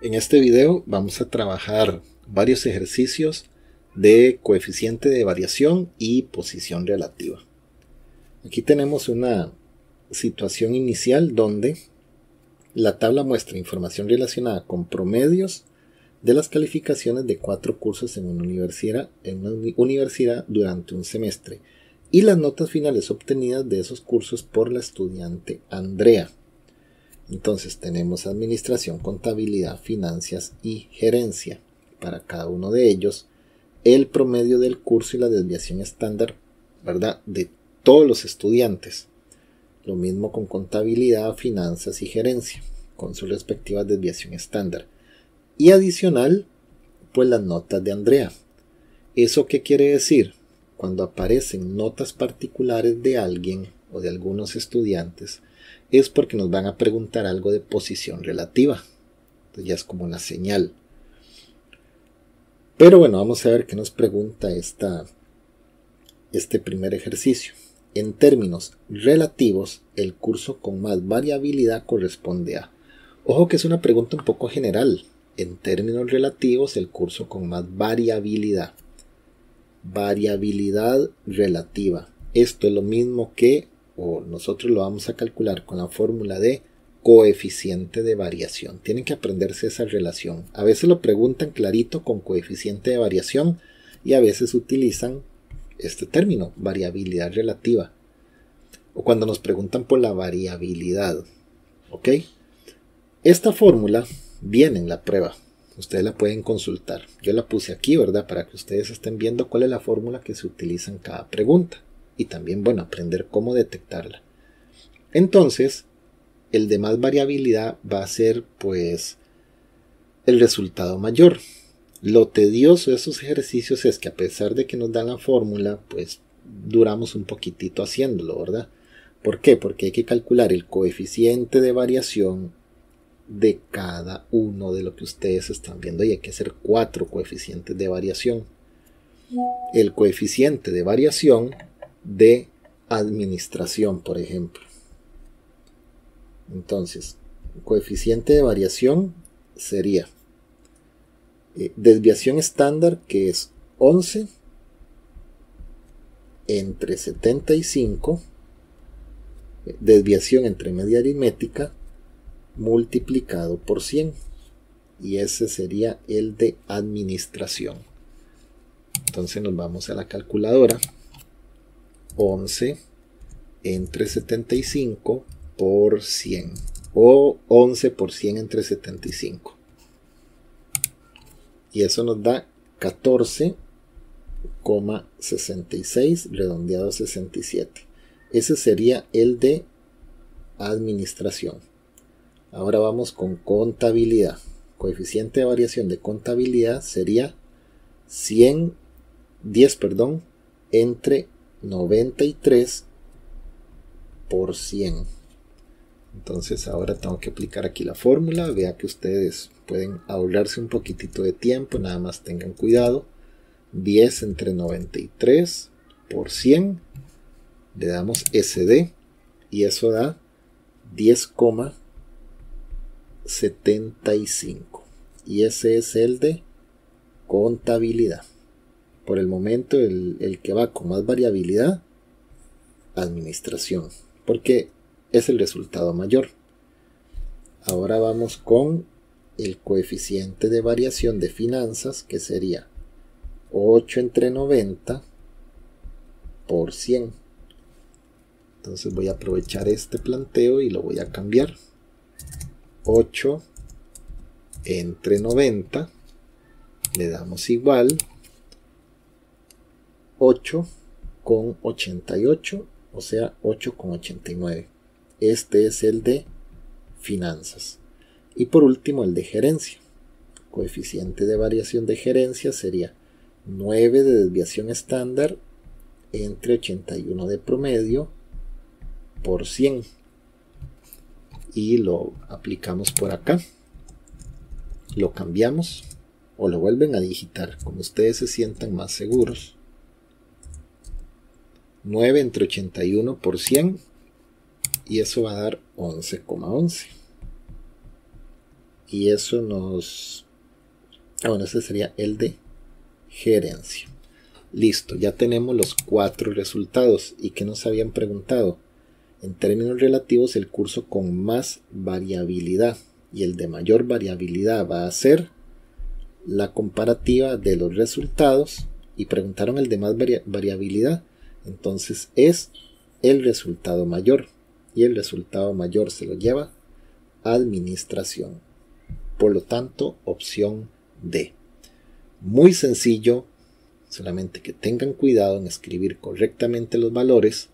En este video vamos a trabajar varios ejercicios de coeficiente de variación y posición relativa. Aquí tenemos una situación inicial donde la tabla muestra información relacionada con promedios de las calificaciones de 4 cursos en una universidad durante un semestre y las notas finales obtenidas de esos cursos por la estudiante Andrea. Entonces tenemos administración, contabilidad, finanzas y gerencia. Para cada uno de ellos, el promedio del curso y la desviación estándar, ¿verdad?, de todos los estudiantes. Lo mismo con contabilidad, finanzas y gerencia, con su respectiva desviación estándar. Y adicional, pues las notas de Andrea. ¿Eso qué quiere decir? Cuando aparecen notas particulares de alguien o de algunos estudiantes, es porque nos van a preguntar algo de posición relativa. Entonces ya es como una señal. Pero bueno, vamos a ver qué nos pregunta este primer ejercicio. En términos relativos, el curso con más variabilidad corresponde a... Ojo que es una pregunta un poco general. En términos relativos, el curso con más variabilidad. Variabilidad relativa. Esto es lo mismo que, o nosotros lo vamos a calcular con la fórmula de coeficiente de variación. Tienen que aprenderse esa relación. A veces lo preguntan clarito con coeficiente de variación y a veces utilizan este término, variabilidad relativa. O cuando nos preguntan por la variabilidad. ¿Ok? Esta fórmula viene en la prueba. Ustedes la pueden consultar. Yo la puse aquí, ¿verdad? Para que ustedes estén viendo cuál es la fórmula que se utiliza en cada pregunta. Y también, bueno, aprender cómo detectarla. Entonces, el de más variabilidad va a ser, pues, el resultado mayor. Lo tedioso de esos ejercicios es que a pesar de que nos dan la fórmula, pues, duramos un poquitito haciéndolo, ¿verdad? ¿Por qué? Porque hay que calcular el coeficiente de variación de cada uno de lo que ustedes están viendo y hay que hacer 4 coeficientes de variación. El coeficiente de variación de administración, por ejemplo. Entonces, el coeficiente de variación sería desviación estándar, que es 11 entre 75, desviación entre media aritmética multiplicado por 100, y ese sería el de administración. Entonces nos vamos a la calculadora. 11 entre 75 por 100, o 11 por 100 entre 75, y eso nos da 14,66 redondeado a 67. Ese sería el de administración. Ahora vamos con contabilidad. Coeficiente de variación de contabilidad sería 10 entre 93 por 100. Entonces ahora tengo que aplicar aquí la fórmula. Vea que ustedes pueden ahorrarse un poquitito de tiempo, nada más tengan cuidado. 10 entre 93 por 100, le damos SD y eso da 10,75, y ese es el de contabilidad. Por el momento el que va con más variabilidad, administración, porque es el resultado mayor. Ahora vamos con el coeficiente de variación de finanzas, que sería 8 entre 90 por 100. Entonces voy a aprovechar este planteo y lo voy a cambiar. 8 entre 90 le damos igual 8,88, o sea 8,89. Este es el de finanzas. Y por último el de gerencia. Coeficiente de variación de gerencia sería 9 de desviación estándar entre 81 de promedio por 100. Y lo aplicamos por acá. Lo cambiamos o lo vuelven a digitar como ustedes se sientan más seguros. 9 entre 81 por 100, y eso va a dar 11,11. y eso nos... bueno, ese sería el de gerencia. Listo, ya tenemos los 4 resultados. ¿Y qué nos habían preguntado? En términos relativos, el curso con más variabilidad y el de mayor variabilidad va a ser la comparativa de los resultados, y preguntaron el de más variabilidad, entonces es el resultado mayor, y el resultado mayor se lo lleva administración. Por lo tanto, opción D. Muy sencillo, solamente que tengan cuidado en escribir correctamente los valores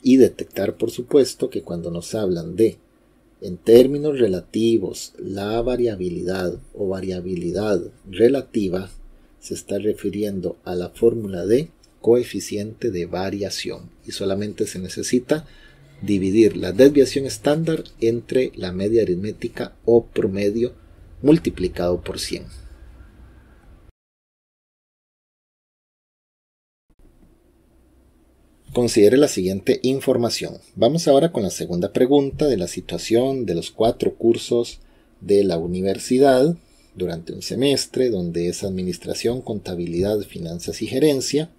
y detectar, por supuesto, que cuando nos hablan de en términos relativos la variabilidad o variabilidad relativa, se está refiriendo a la fórmula de coeficiente de variación, y solamente se necesita dividir la desviación estándar entre la media aritmética o promedio multiplicado por 100. Considere la siguiente información. Vamos ahora con la segunda pregunta de la situación de los 4 cursos de la universidad durante un semestre, donde es administración, contabilidad, finanzas y gerencia,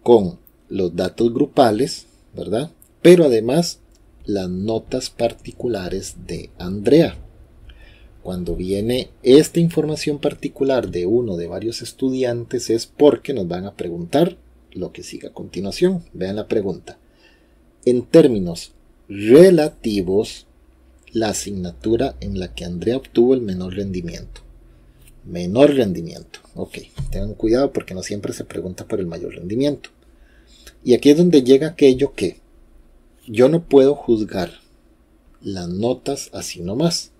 con los datos grupales, ¿verdad? Pero además las notas particulares de Andrea. Cuando viene esta información particular de uno de varios estudiantes es porque nos van a preguntar lo que sigue a continuación. Vean la pregunta. En términos relativos, la asignatura en la que Andrea obtuvo el menor rendimiento. Menor rendimiento. Ok, tengan cuidado porque no siempre se pregunta por el mayor rendimiento. Y aquí es donde llega aquello que yo no puedo juzgar las notas así nomás.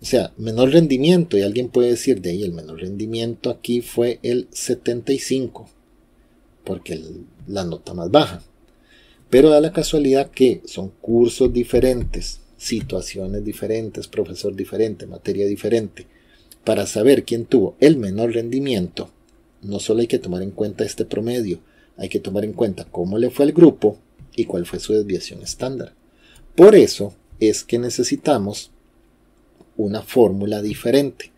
O sea, menor rendimiento, y alguien puede decir de ahí el menor rendimiento aquí fue el 75, porque la nota más baja. Pero da la casualidad que son cursos diferentes, situaciones diferentes, profesor diferente, materia diferente. Para saber quién tuvo el menor rendimiento, no solo hay que tomar en cuenta este promedio, hay que tomar en cuenta cómo le fue al grupo y cuál fue su desviación estándar. Por eso es que necesitamos una fórmula diferente,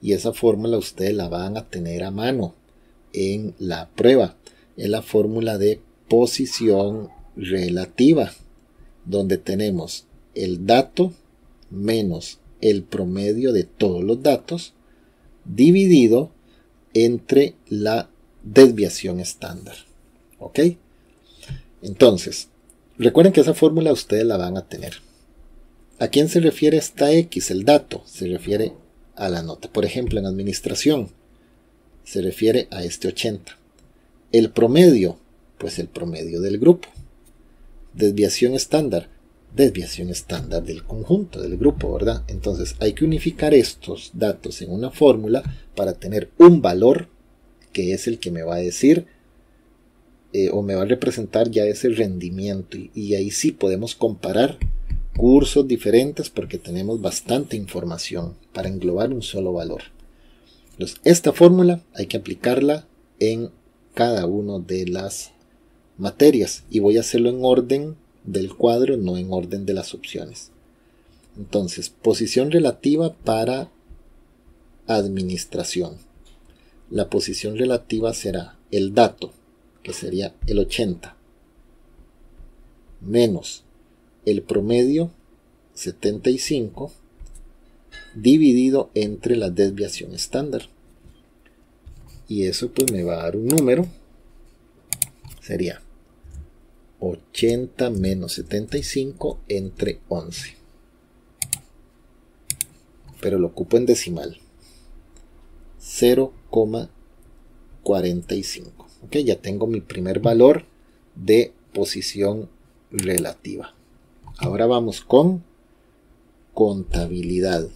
y esa fórmula ustedes la van a tener a mano en la prueba. Es la fórmula de posición relativa, donde tenemos el dato menos el promedio de todos los datos dividido entre la desviación estándar. ¿Ok? Entonces, recuerden que esa fórmula ustedes la van a tener. ¿A quién se refiere esta X, el dato? Se refiere a la nota. Por ejemplo, en administración se refiere a este 80. El promedio, pues el promedio del grupo. Desviación estándar del conjunto, del grupo, ¿verdad? Entonces hay que unificar estos datos en una fórmula para tener un valor que es el que me va a decir o me va a representar ya ese rendimiento, y ahí sí podemos comparar cursos diferentes porque tenemos bastante información para englobar un solo valor. Entonces, esta fórmula hay que aplicarla en cada una de las materias, y voy a hacerlo en orden del cuadro, no en orden de las opciones. Entonces, posición relativa para administración. La posición relativa será el dato, que sería el 80, menos el promedio 75, dividido entre la desviación estándar. Y eso pues me va a dar un número. Sería 80 menos 75 entre 11. Pero lo ocupo en decimal. 0,45. Ok, ya tengo mi primer valor de posición relativa. Ahora vamos con contabilidad.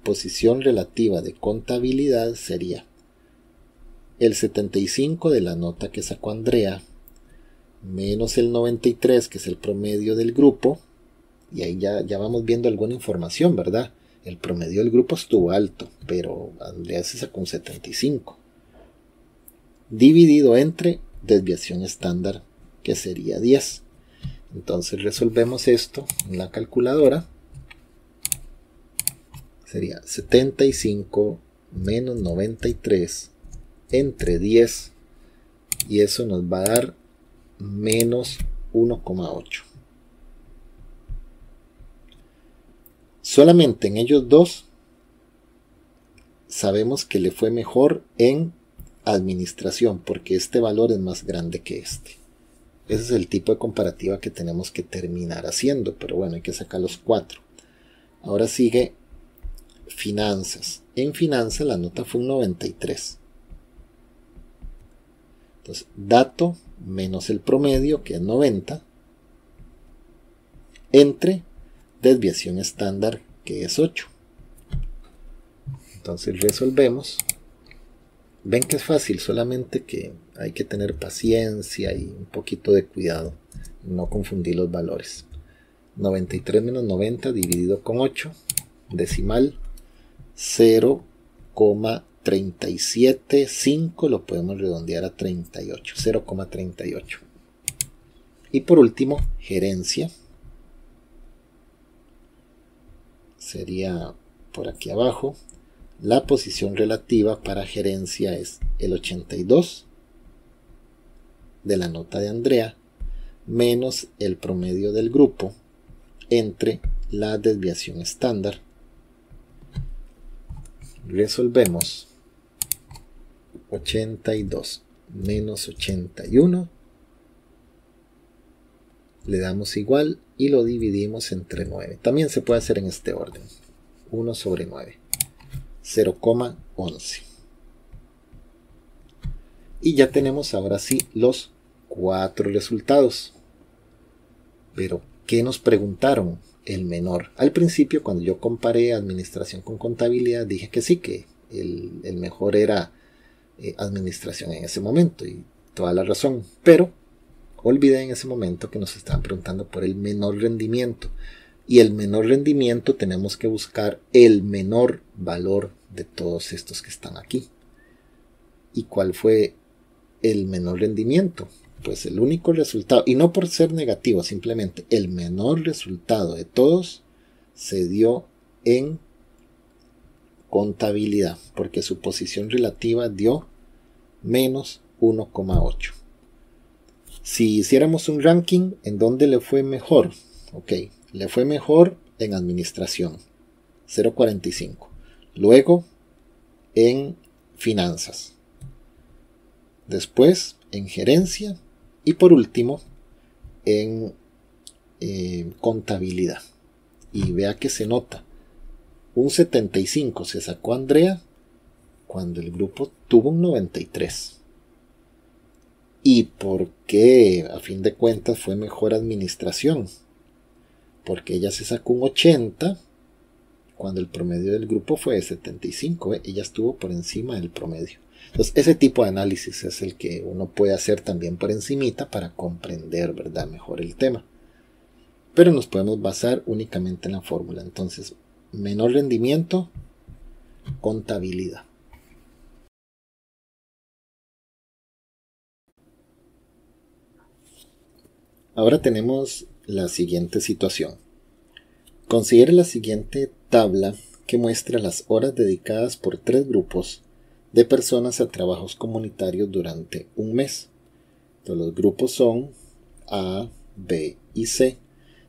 Posición relativa de contabilidad sería el 75 de la nota que sacó Andrea, menos el 93, que es el promedio del grupo, y ahí ya vamos viendo alguna información, ¿verdad? El promedio del grupo estuvo alto, pero Andrea se sacó un 75, dividido entre desviación estándar, que sería 10. Entonces resolvemos esto en la calculadora. sería 75 menos 93 entre 10, y eso nos va a dar menos 1,8. Solamente en ellos dos sabemos que le fue mejor en administración, porque este valor es más grande que este. Ese es el tipo de comparativa que tenemos que terminar haciendo, pero bueno, hay que sacar los 4. Ahora sigue finanzas. En finanzas la nota fue un 93. Entonces, dato menos el promedio, que es 90, entre desviación estándar, que es 8. Entonces resolvemos. Ven que es fácil, solamente que hay que tener paciencia y un poquito de cuidado, no confundir los valores. 93 menos 90 dividido con 8, decimal 0,375, lo podemos redondear a 38, 0,38. Y por último, gerencia. Sería por aquí abajo. La posición relativa para gerencia es el 82 de la nota de Andrea menos el promedio del grupo entre la desviación estándar. Resolvemos. 82 menos 81, le damos igual y lo dividimos entre 9. También se puede hacer en este orden. 1 sobre 9. 0,11. Y ya tenemos ahora sí los 4 resultados. Pero, ¿qué nos preguntaron? El menor. Al principio, cuando yo comparé administración con contabilidad, dije que sí, que el mejor era administración en ese momento, y toda la razón. Pero olvidé en ese momento que nos estaban preguntando por el menor rendimiento. Y el menor rendimiento tenemos que buscar el menor valor de todos estos que están aquí. ¿Y cuál fue el menor rendimiento? Pues el único resultado, y no por ser negativo, simplemente el menor resultado de todos se dio en contabilidad, porque su posición relativa dio menos 1,8. Si hiciéramos un ranking, ¿en dónde le fue mejor? Ok, le fue mejor en administración, 0,45. Luego en finanzas. Después en gerencia. Y por último en contabilidad. Y vea que se nota. Un 75 se sacó Andrea cuando el grupo tuvo un 93. ¿Y por qué a fin de cuentas fue mejor administración? Porque ella se sacó un 80 cuando el promedio del grupo fue de 75. Ella estuvo por encima del promedio. Entonces, ese tipo de análisis es el que uno puede hacer también por encimita para comprender, ¿verdad?, mejor el tema. Pero nos podemos basar únicamente en la fórmula. Entonces, menor rendimiento, contabilidad. Ahora tenemos la siguiente situación. Considere la siguiente tabla que muestra las horas dedicadas por 3 grupos de personas a trabajos comunitarios durante un mes. Entonces, los grupos son A, B y C,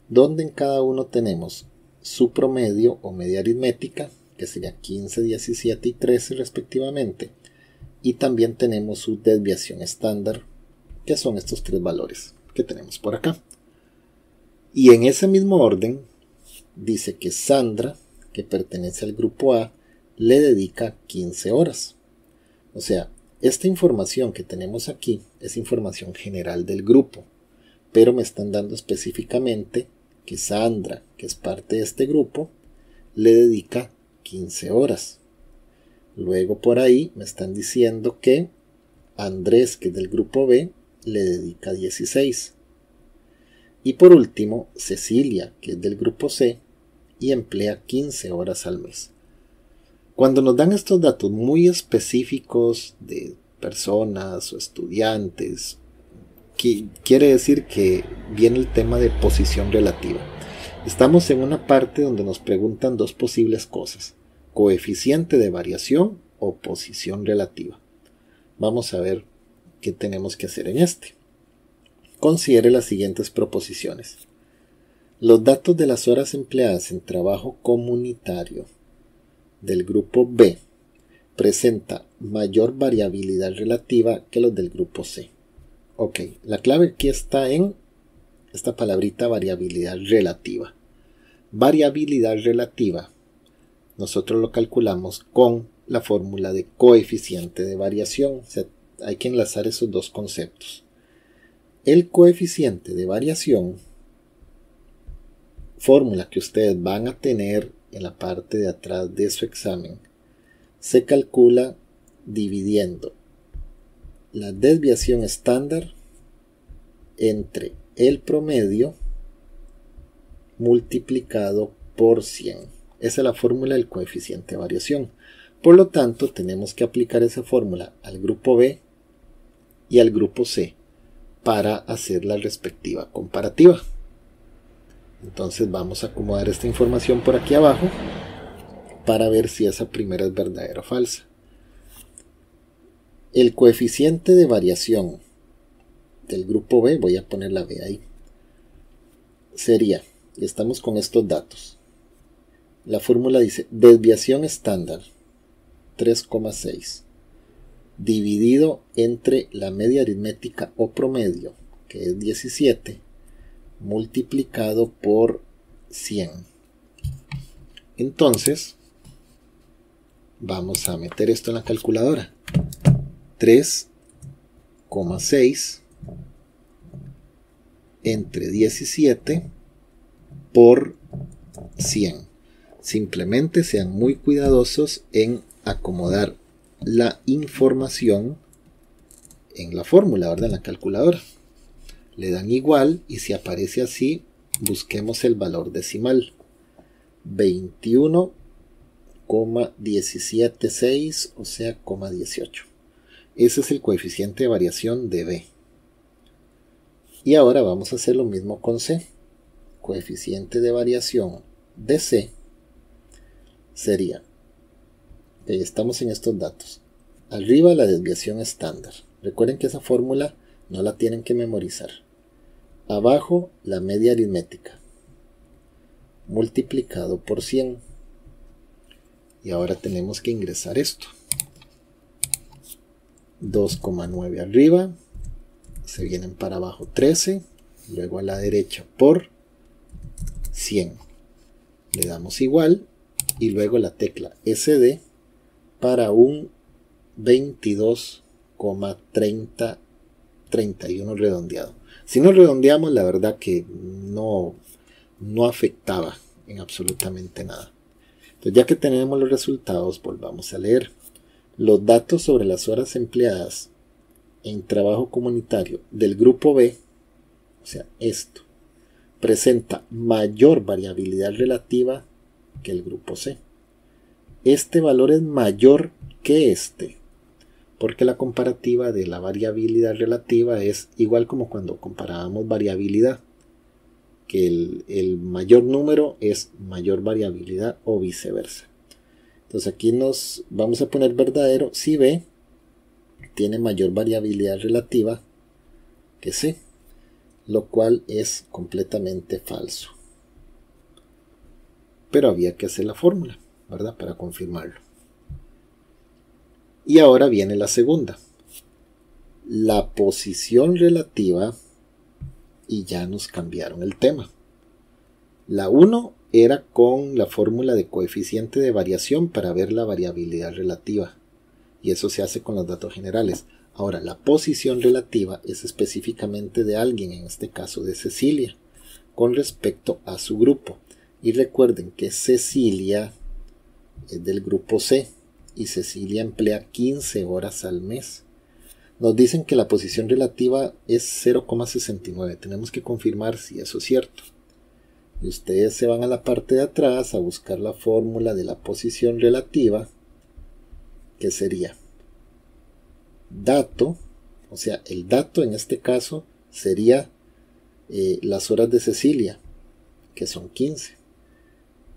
donde en cada uno tenemos su promedio o media aritmética, que sería 15, 17 y 13 respectivamente, y también tenemos su desviación estándar, que son estos 3 valores que tenemos por acá. Y en ese mismo orden dice que Sandra, que pertenece al grupo A, le dedica 15 horas. O sea, esta información que tenemos aquí es información general del grupo, pero me están dando específicamente que Sandra, que es parte de este grupo, le dedica 15 horas. Luego por ahí me están diciendo que Andrés, que es del grupo B, le dedica 16. Y por último, Cecilia, que es del grupo C, y emplea 15 horas al mes. Cuando nos dan estos datos muy específicos de personas o estudiantes, quiere decir que viene el tema de posición relativa. Estamos en una parte donde nos preguntan 2 posibles cosas. coeficiente de variación o posición relativa. Vamos a ver qué tenemos que hacer en este. Considere las siguientes proposiciones. Los datos de las horas empleadas en trabajo comunitario del grupo B presenta mayor variabilidad relativa que los del grupo C. Ok, la clave aquí está en esta palabrita variabilidad relativa. Variabilidad relativa, nosotros lo calculamos con la fórmula de coeficiente de variación. O sea, hay que enlazar esos dos conceptos. El coeficiente de variación, fórmula que ustedes van a tener en la parte de atrás de su examen, se calcula dividiendo la desviación estándar entre el promedio multiplicado por 100. Esa es la fórmula del coeficiente de variación. Por lo tanto, tenemos que aplicar esa fórmula al grupo B y al grupo C para hacer la respectiva comparativa. Entonces vamos a acomodar esta información por aquí abajo para ver si esa primera es verdadera o falsa. El coeficiente de variación del grupo B, voy a poner la B ahí, sería, y estamos con estos datos, la fórmula dice desviación estándar 3,6 dividido entre la media aritmética o promedio, que es 17, multiplicado por 100. Entonces, vamos a meter esto en la calculadora. 3,6 entre 17 por 100. Simplemente sean muy cuidadosos en acomodar la información en la fórmula, ¿verdad? En la calculadora. Le dan igual y si aparece así, busquemos el valor decimal. 21,176, o sea, 18. Ese es el coeficiente de variación de B. Y ahora vamos a hacer lo mismo con C. Coeficiente de variación de C sería, estamos en estos datos, arriba la desviación estándar. Recuerden que esa fórmula no la tienen que memorizar. Abajo la media aritmética multiplicado por 100. Y ahora tenemos que ingresar esto. 2,9 arriba, se vienen para abajo 13, luego a la derecha por 100. Le damos igual y luego la tecla SD para un 22,3031 redondeado. Si no redondeamos, la verdad que no afectaba en absolutamente nada. Entonces, ya que tenemos los resultados, volvamos a leer. Los datos sobre las horas empleadas en trabajo comunitario del grupo B, o sea, esto, presenta mayor variabilidad relativa que el grupo C. Este valor es mayor que este, porque la comparativa de la variabilidad relativa es igual como cuando comparábamos variabilidad, que el mayor número es mayor variabilidad o viceversa. Entonces aquí nos vamos a poner verdadero si B tiene mayor variabilidad relativa que C, lo cual es completamente falso. Pero había que hacer la fórmula, ¿verdad? Para confirmarlo. Y ahora viene la segunda. La posición relativa, y ya nos cambiaron el tema. La 1 era con la fórmula de coeficiente de variación para ver la variabilidad relativa. Y eso se hace con los datos generales. Ahora, la posición relativa es específicamente de alguien, en este caso de Cecilia, con respecto a su grupo. Y recuerden que Cecilia es del grupo C y Cecilia emplea 15 horas al mes. Nos dicen que la posición relativa es 0,69. Tenemos que confirmar si eso es cierto. Y ustedes se van a la parte de atrás a buscar la fórmula de la posición relativa, que sería dato, o sea, el dato en este caso sería las horas de Cecilia, que son 15,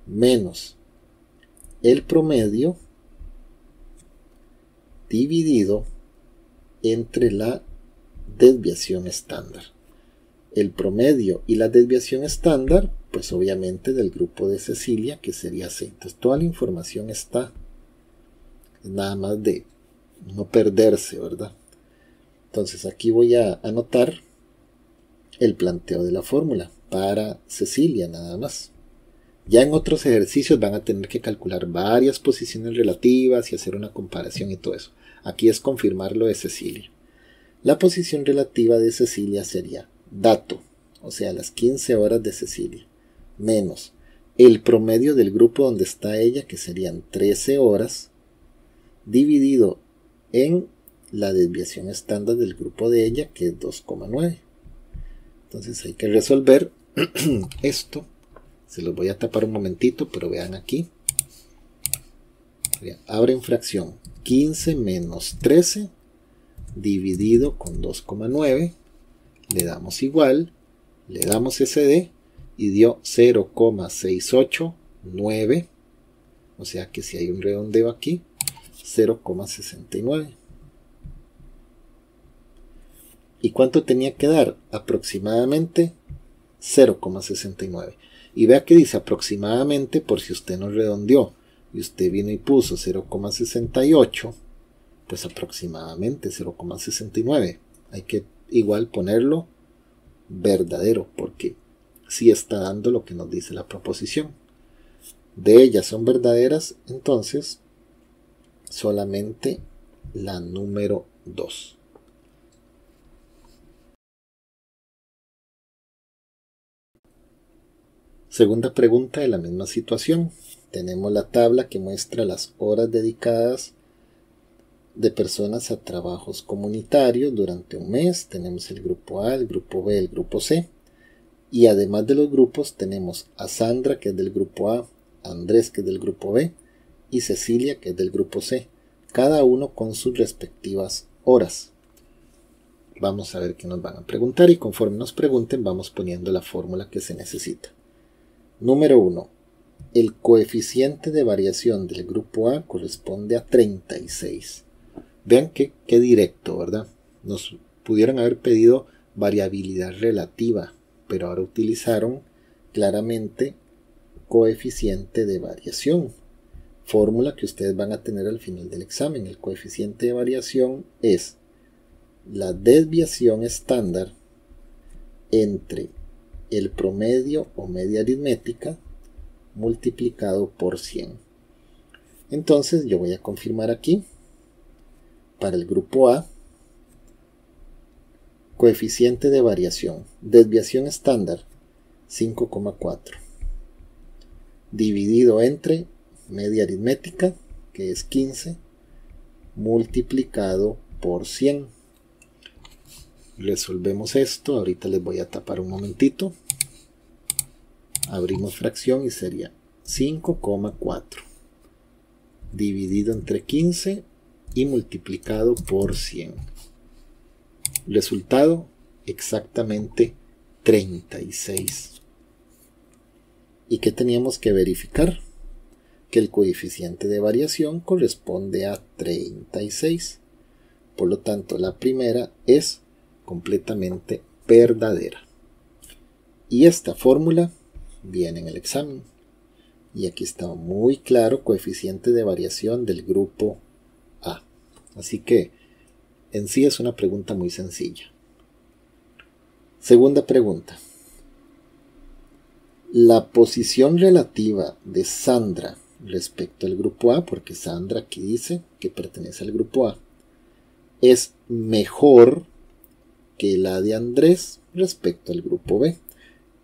menos el promedio dividido entre la desviación estándar. El promedio y la desviación estándar, pues obviamente del grupo de Cecilia, que sería C. Entonces toda la información está, nada más de no perderse, ¿verdad? Entonces aquí voy a anotar el planteo de la fórmula para Cecilia nada más. Ya en otros ejercicios van a tener que calcular varias posiciones relativas y hacer una comparación y todo eso. Aquí es confirmar lo de Cecilia. La posición relativa de Cecilia sería dato, o sea, las 15 horas de Cecilia, menos el promedio del grupo donde está ella, que serían 13 horas, dividido en la desviación estándar del grupo de ella, que es 2,9. Entonces hay que resolver esto. Se los voy a tapar un momentito, pero vean aquí. Abren fracción 15 menos 13 dividido con 2,9. Le damos igual, le damos SD y dio 0,689. O sea que si hay un redondeo aquí, 0,69. ¿Y cuánto tenía que dar? Aproximadamente 0,69. Y vea que dice aproximadamente por si usted no redondeó y usted vino y puso 0,68, pues aproximadamente 0,69. Hay que igual ponerlo verdadero porque sí está dando lo que nos dice la proposición. De ellas son verdaderas, entonces solamente la número 2. Segunda pregunta de la misma situación. Tenemos la tabla que muestra las horas dedicadas de personas a trabajos comunitarios durante un mes. Tenemos el grupo A, el grupo B, el grupo C. Y además de los grupos tenemos a Sandra, que es del grupo A, Andrés, que es del grupo B, y Cecilia, que es del grupo C. Cada uno con sus respectivas horas. Vamos a ver qué nos van a preguntar y conforme nos pregunten vamos poniendo la fórmula que se necesita. Número 1. El coeficiente de variación del grupo A corresponde a 36. Vean qué directo, ¿verdad? Nos pudieron haber pedido variabilidad relativa, pero ahora utilizaron claramente coeficiente de variación. Fórmula que ustedes van a tener al final del examen. El coeficiente de variación es la desviación estándar entre el promedio o media aritmética multiplicado por 100. Entonces yo voy a confirmar aquí para el grupo A coeficiente de variación, desviación estándar 5,4 dividido entre media aritmética, que es 15, multiplicado por 100. Resolvemos esto, ahorita les voy a tapar un momentito. Abrimos fracción y sería 5,4 dividido entre 15 y multiplicado por 100. Resultado exactamente 36. ¿Y qué teníamos que verificar? Que el coeficiente de variación corresponde a 36. Por lo tanto, la primera es completamente verdadera. Y esta fórmula viene en el examen. Y aquí está muy claro coeficiente de variación del grupo A. Así que en sí es una pregunta muy sencilla. Segunda pregunta. La posición relativa de Sandra respecto al grupo A, porque Sandra aquí dice que pertenece al grupo A, es mejor que la de Andrés respecto al grupo B.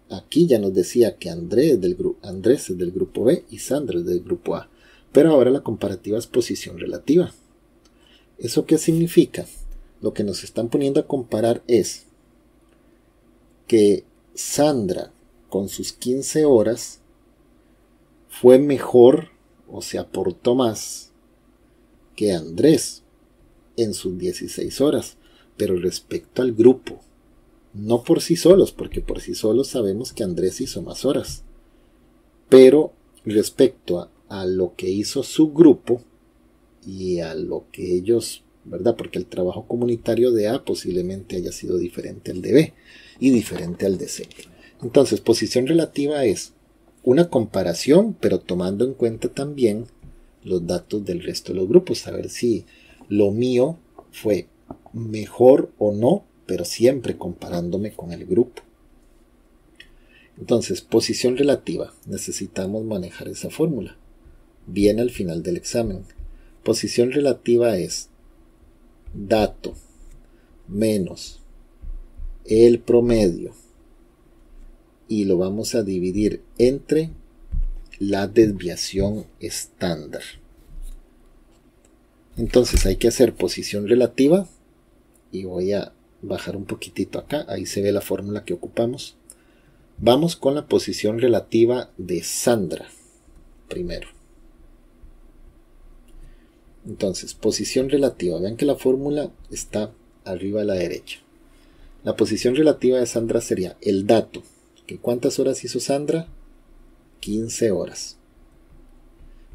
Aquí ya nos decía que Andrés es del grupo B y Sandra es del grupo A. Pero ahora la comparativa es posición relativa. ¿Eso qué significa? Lo que nos están poniendo a comparar es que Sandra con sus 15 horas fue mejor o se aportó más que Andrés en sus 16 horas. Pero respecto al grupo, no por sí solos, porque por sí solos sabemos que Andrés hizo más horas, pero respecto a a lo que hizo su grupo y a lo que ellos, ¿verdad? Porque el trabajo comunitario de A posiblemente haya sido diferente al de B y diferente al de C. Entonces, posición relativa es una comparación, pero tomando en cuenta también los datos del resto de los grupos, a ver si lo mío fue mejor o no, pero siempre comparándome con el grupo. Entonces, posición relativa, necesitamos manejar esa fórmula. Viene al final del examen. Posición relativa es dato menos el promedio y lo vamos a dividir entre la desviación estándar. Entonces hay que hacer posición relativa y voy a bajar un poquitito acá, ahí se ve la fórmula que ocupamos. Vamos con la posición relativa de Sandra primero. Entonces, posición relativa, vean que la fórmula está arriba a la derecha. La posición relativa de Sandra sería el dato, que ¿cuántas horas hizo Sandra? 15 horas.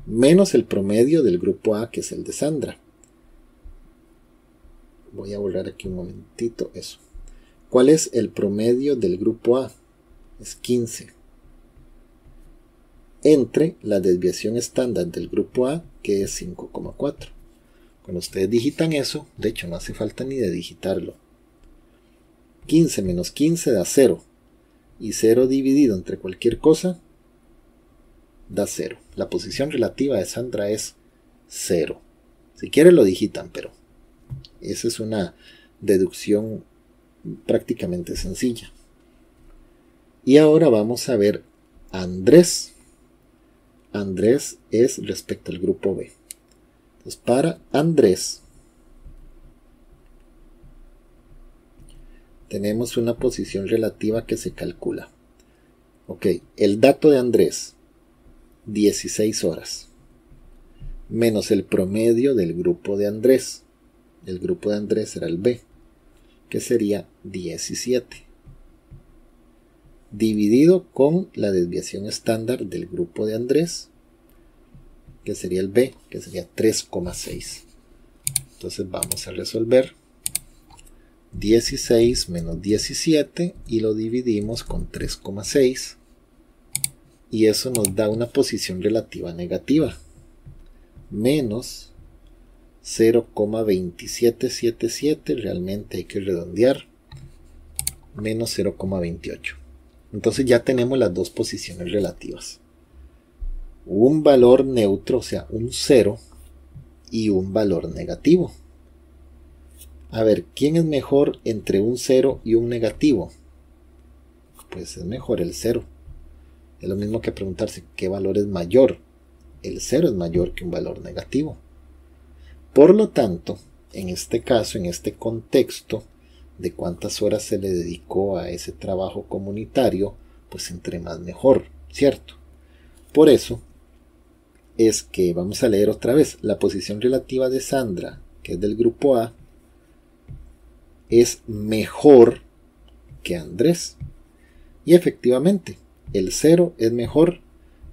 Menos el promedio del grupo A, que es el de Sandra. Voy a borrar aquí un momentito eso. ¿Cuál es el promedio del grupo A? Es 15. Entre la desviación estándar del grupo A, que es 5,4. Cuando ustedes digitan eso, de hecho no hace falta ni de digitarlo. 15 menos 15 da 0. Y 0 dividido entre cualquier cosa da 0. La posición relativa de Sandra es 0. Si quieren lo digitan, pero esa es una deducción prácticamente sencilla. Y ahora vamos a ver Andrés. Andrés es respecto al grupo B. Entonces, para Andrés tenemos una posición relativa que se calcula. Ok, el dato de Andrés, 16 horas, menos el promedio del grupo de Andrés. El grupo de Andrés era el B, que sería 17. Dividido con la desviación estándar del grupo de Andrés, que sería el B, que sería 3,6. Entonces vamos a resolver 16 menos 17 y lo dividimos con 3,6 y eso nos da una posición relativa negativa, menos 0,2777, realmente hay que redondear, menos 0,28. Entonces ya tenemos las dos posiciones relativas. Un valor neutro, o sea, un 0, y un valor negativo. A ver, ¿quién es mejor entre un 0 y un negativo? Pues es mejor el 0. Es lo mismo que preguntarse qué valor es mayor. El 0 es mayor que un valor negativo. Por lo tanto, en este caso, en este contexto, de cuántas horas se le dedicó a ese trabajo comunitario, pues entre más mejor, ¿cierto? Por eso es que vamos a leer otra vez la posición relativa de Sandra, que es del grupo A, es mejor que Andrés. Y efectivamente, el 0 es mejor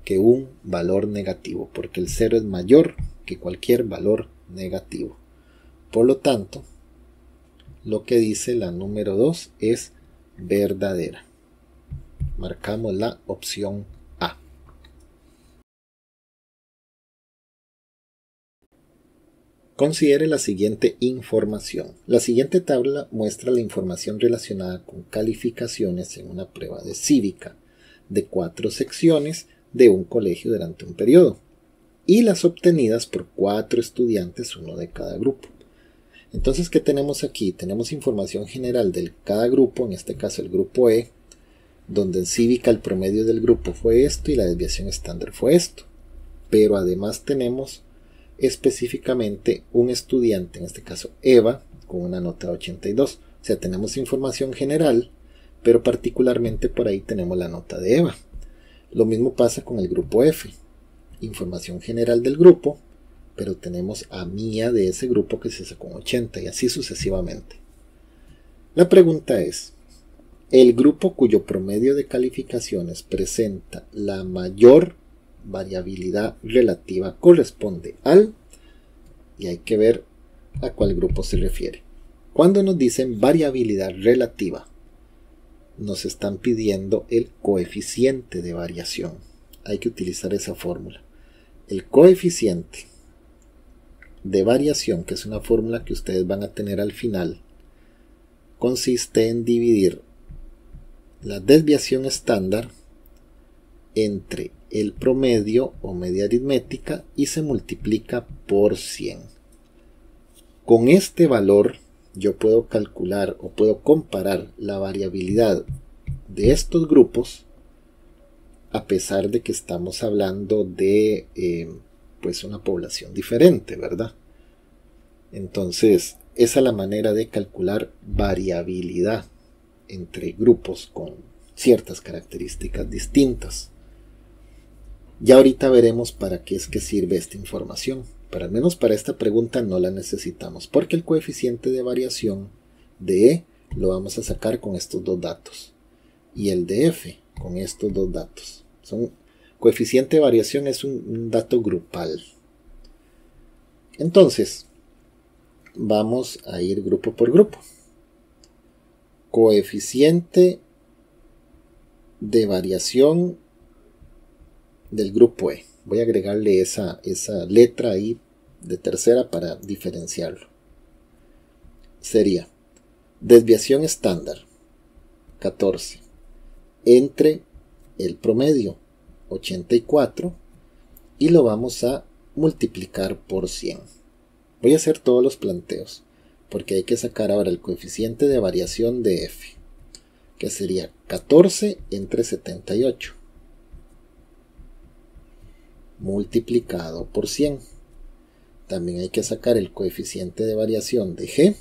que un valor negativo, porque el 0 es mayor que cualquier valor negativo. Por lo tanto, lo que dice la número 2 es verdadera. Marcamos la opción A. Considere la siguiente información. La siguiente tabla muestra la información relacionada con calificaciones en una prueba de cívica de 4 secciones de un colegio durante un periodo y las obtenidas por 4 estudiantes, uno de cada grupo. Entonces, ¿qué tenemos aquí? Tenemos información general de cada grupo, en este caso el grupo E, donde en cívica el promedio del grupo fue esto y la desviación estándar fue esto. Pero además tenemos específicamente un estudiante, en este caso Eva, con una nota de 82. O sea, tenemos información general, pero particularmente por ahí tenemos la nota de Eva. Lo mismo pasa con el grupo F. Información general del grupo, pero tenemos a Mía de ese grupo que se sacó un 80 y así sucesivamente. La pregunta es, el grupo cuyo promedio de calificaciones presenta la mayor variabilidad relativa corresponde al, y hay que ver a cuál grupo se refiere. Cuando nos dicen variabilidad relativa, nos están pidiendo el coeficiente de variación. Hay que utilizar esa fórmula. El coeficiente de variación, que es una fórmula que ustedes van a tener al final, consiste en dividir la desviación estándar entre el promedio o media aritmética y se multiplica por 100. Con este valor yo puedo calcular o puedo comparar la variabilidad de estos grupos, a pesar de que estamos hablando de pues una población diferente, ¿verdad? Entonces, esa es la manera de calcular variabilidad entre grupos con ciertas características distintas. Ya ahorita veremos para qué es que sirve esta información, pero al menos para esta pregunta no la necesitamos, porque el coeficiente de variación de E lo vamos a sacar con estos dos datos, y el de F con estos dos datos. Coeficiente de variación es un dato grupal. Entonces, vamos a ir grupo por grupo. Coeficiente de variación del grupo E. Voy a agregarle esa letra ahí de tercera para diferenciarlo. Sería desviación estándar 14 entre el promedio 84 y lo vamos a multiplicar por 100. Voy a hacer todos los planteos porque hay que sacar ahora el coeficiente de variación de F, que sería 14 entre 78 multiplicado por 100. También hay que sacar el coeficiente de variación de G,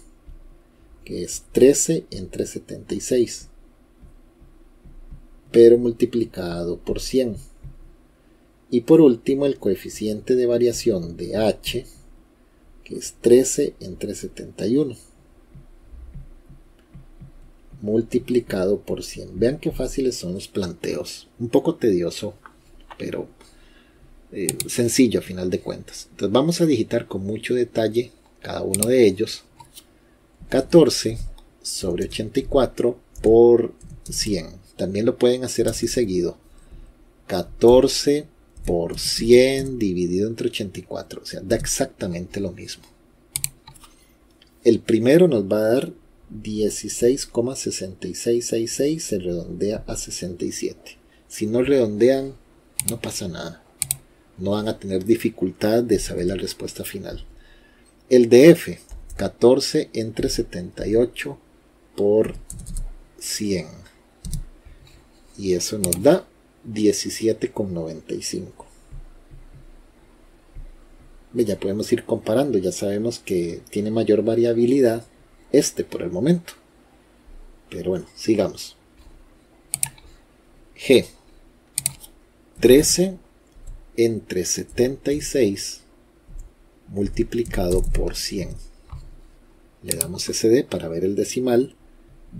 que es 13 entre 76, pero multiplicado por 100. Y por último el coeficiente de variación de H, que es 13 entre 71, multiplicado por 100. Vean qué fáciles son los planteos. Un poco tedioso, pero sencillo a final de cuentas. Entonces vamos a digitar con mucho detalle cada uno de ellos. 14 sobre 84 por 100. También lo pueden hacer así seguido. 14 por 100 dividido entre 84. O sea, da exactamente lo mismo. El primero nos va a dar 16,6666. Se redondea a 67. Si no redondean, no pasa nada. No van a tener dificultad de saber la respuesta final. El de F, 14 entre 78 por 100. Y eso nos da 17,95. Ya podemos ir comparando. Ya sabemos que tiene mayor variabilidad por el momento. Pero bueno, sigamos. G, 13 entre 76 multiplicado por 100. Le damos SD para ver el decimal.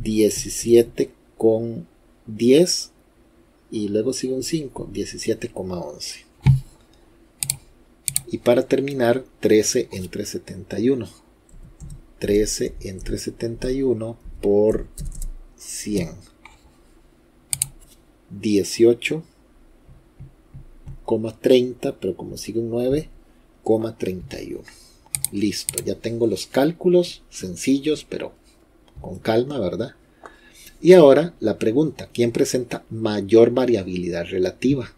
17,10 y luego sigue un 5, 17,11. Y para terminar, 13 entre 71. 13 entre 71 por 100. 18,30, pero como sigue un 9,31. Listo, ya tengo los cálculos sencillos, pero con calma, ¿verdad? Y ahora la pregunta, ¿quién presenta mayor variabilidad relativa?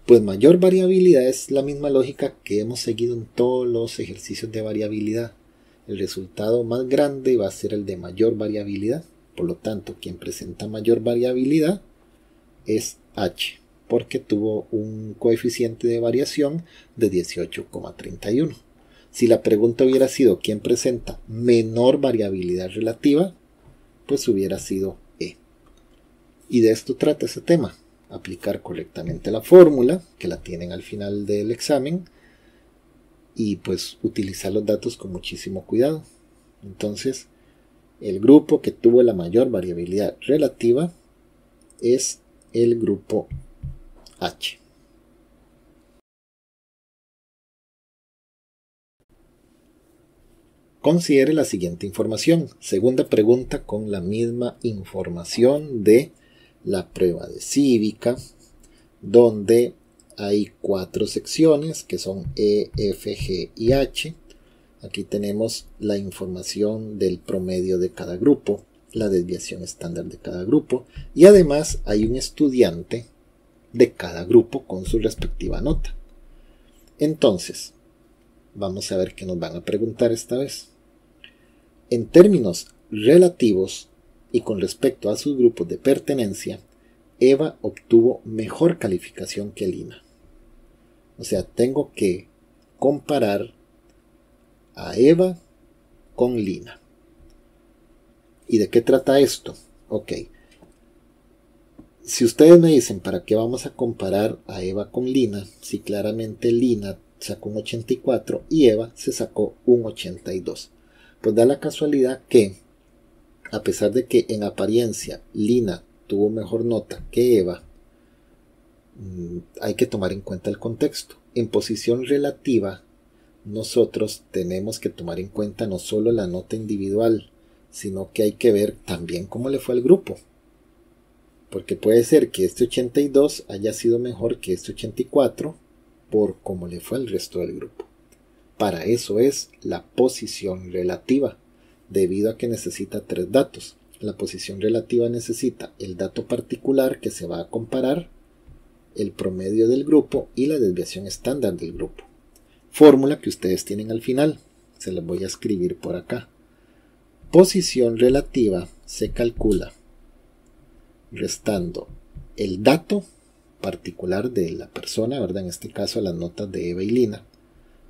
Pues mayor variabilidad es la misma lógica que hemos seguido en todos los ejercicios de variabilidad. El resultado más grande va a ser el de mayor variabilidad. Por lo tanto, quien presenta mayor variabilidad es H, porque tuvo un coeficiente de variación de 18,31. Si la pregunta hubiera sido ¿quién presenta menor variabilidad relativa?, pues hubiera sido E. Y de esto trata ese tema. Aplicar correctamente la fórmula, que la tienen al final del examen, y pues utilizar los datos con muchísimo cuidado. Entonces, el grupo que tuvo la mayor variabilidad relativa es el grupo H. Considere la siguiente información. Segunda pregunta con la misma información de la prueba de cívica, donde hay 4 secciones que son E, F, G y H. Aquí tenemos la información del promedio de cada grupo, la desviación estándar de cada grupo, y además hay un estudiante de cada grupo con su respectiva nota. Entonces, vamos a ver qué nos van a preguntar esta vez. En términos relativos y con respecto a sus grupos de pertenencia, Eva obtuvo mejor calificación que Lina. O sea, tengo que comparar a Eva con Lina. ¿Y de qué trata esto? Ok. Si ustedes me dicen para qué vamos a comparar a Eva con Lina, si claramente Lina sacó un 84 y Eva se sacó un 82. Pues da la casualidad que, a pesar de que en apariencia Lina tuvo mejor nota que Eva, hay que tomar en cuenta el contexto. En posición relativa, nosotros tenemos que tomar en cuenta no solo la nota individual, sino que hay que ver también cómo le fue al grupo. Porque puede ser que este 82 haya sido mejor que este 84 por cómo le fue al resto del grupo. Para eso es la posición relativa, debido a que necesita 3 datos. La posición relativa necesita el dato particular que se va a comparar, el promedio del grupo y la desviación estándar del grupo. Fórmula que ustedes tienen al final, se las voy a escribir por acá. Posición relativa se calcula restando el dato particular de la persona, ¿verdad? En este caso las notas de Eva y Lina,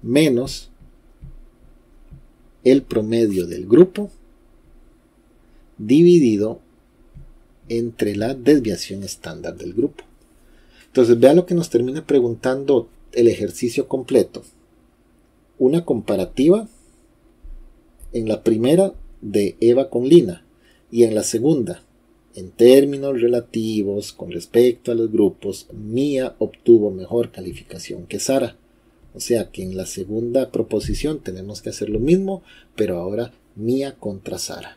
menos el promedio del grupo dividido entre la desviación estándar del grupo. Entonces vea lo que nos termina preguntando el ejercicio completo. Una comparativa en la primera de Eva con Lina y en la segunda, en términos relativos con respecto a los grupos, Mía obtuvo mejor calificación que Sara. O sea que en la segunda proposición tenemos que hacer lo mismo, pero ahora Mía contra Sara.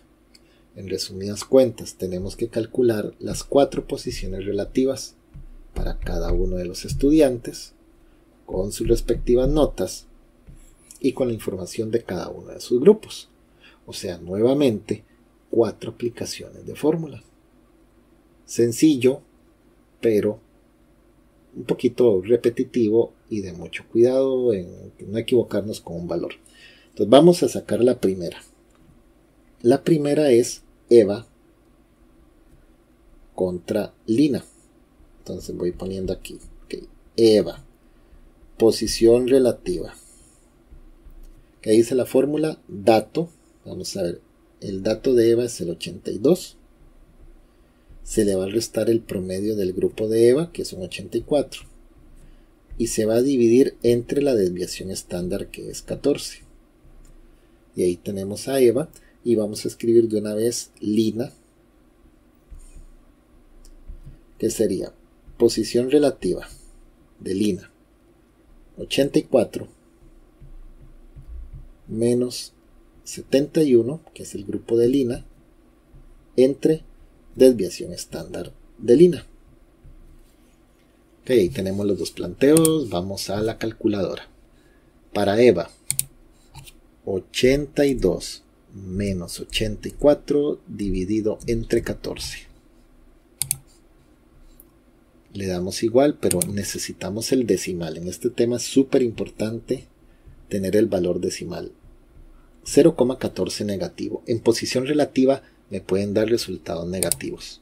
En resumidas cuentas, tenemos que calcular las 4 posiciones relativas para cada uno de los estudiantes, con sus respectivas notas y con la información de cada uno de sus grupos. O sea, nuevamente, 4 aplicaciones de fórmula. Sencillo, pero un poquito repetitivo y de mucho cuidado en no equivocarnos con un valor. Entonces vamos a sacar la primera. La primera es Eva contra Lina. Entonces voy poniendo aquí. Okay. Eva. Posición relativa. ¿Qué dice la fórmula? Dato. Vamos a ver. El dato de Eva es el 82. Se le va a restar el promedio del grupo de Eva, que es un 84. Y se va a dividir entre la desviación estándar, que es 14. Y ahí tenemos a Eva. Y vamos a escribir de una vez Lina, que sería posición relativa de Lina 84 menos 71, que es el grupo de Lina, entre desviación estándar de Lina. Ok, ahí tenemos los dos planteos. Vamos a la calculadora. Para Eva, 82 menos 84 dividido entre 14. Le damos igual, pero necesitamos el decimal. En este tema es súper importante tener el valor decimal. 0,14 negativo. En posición relativa me pueden dar resultados negativos.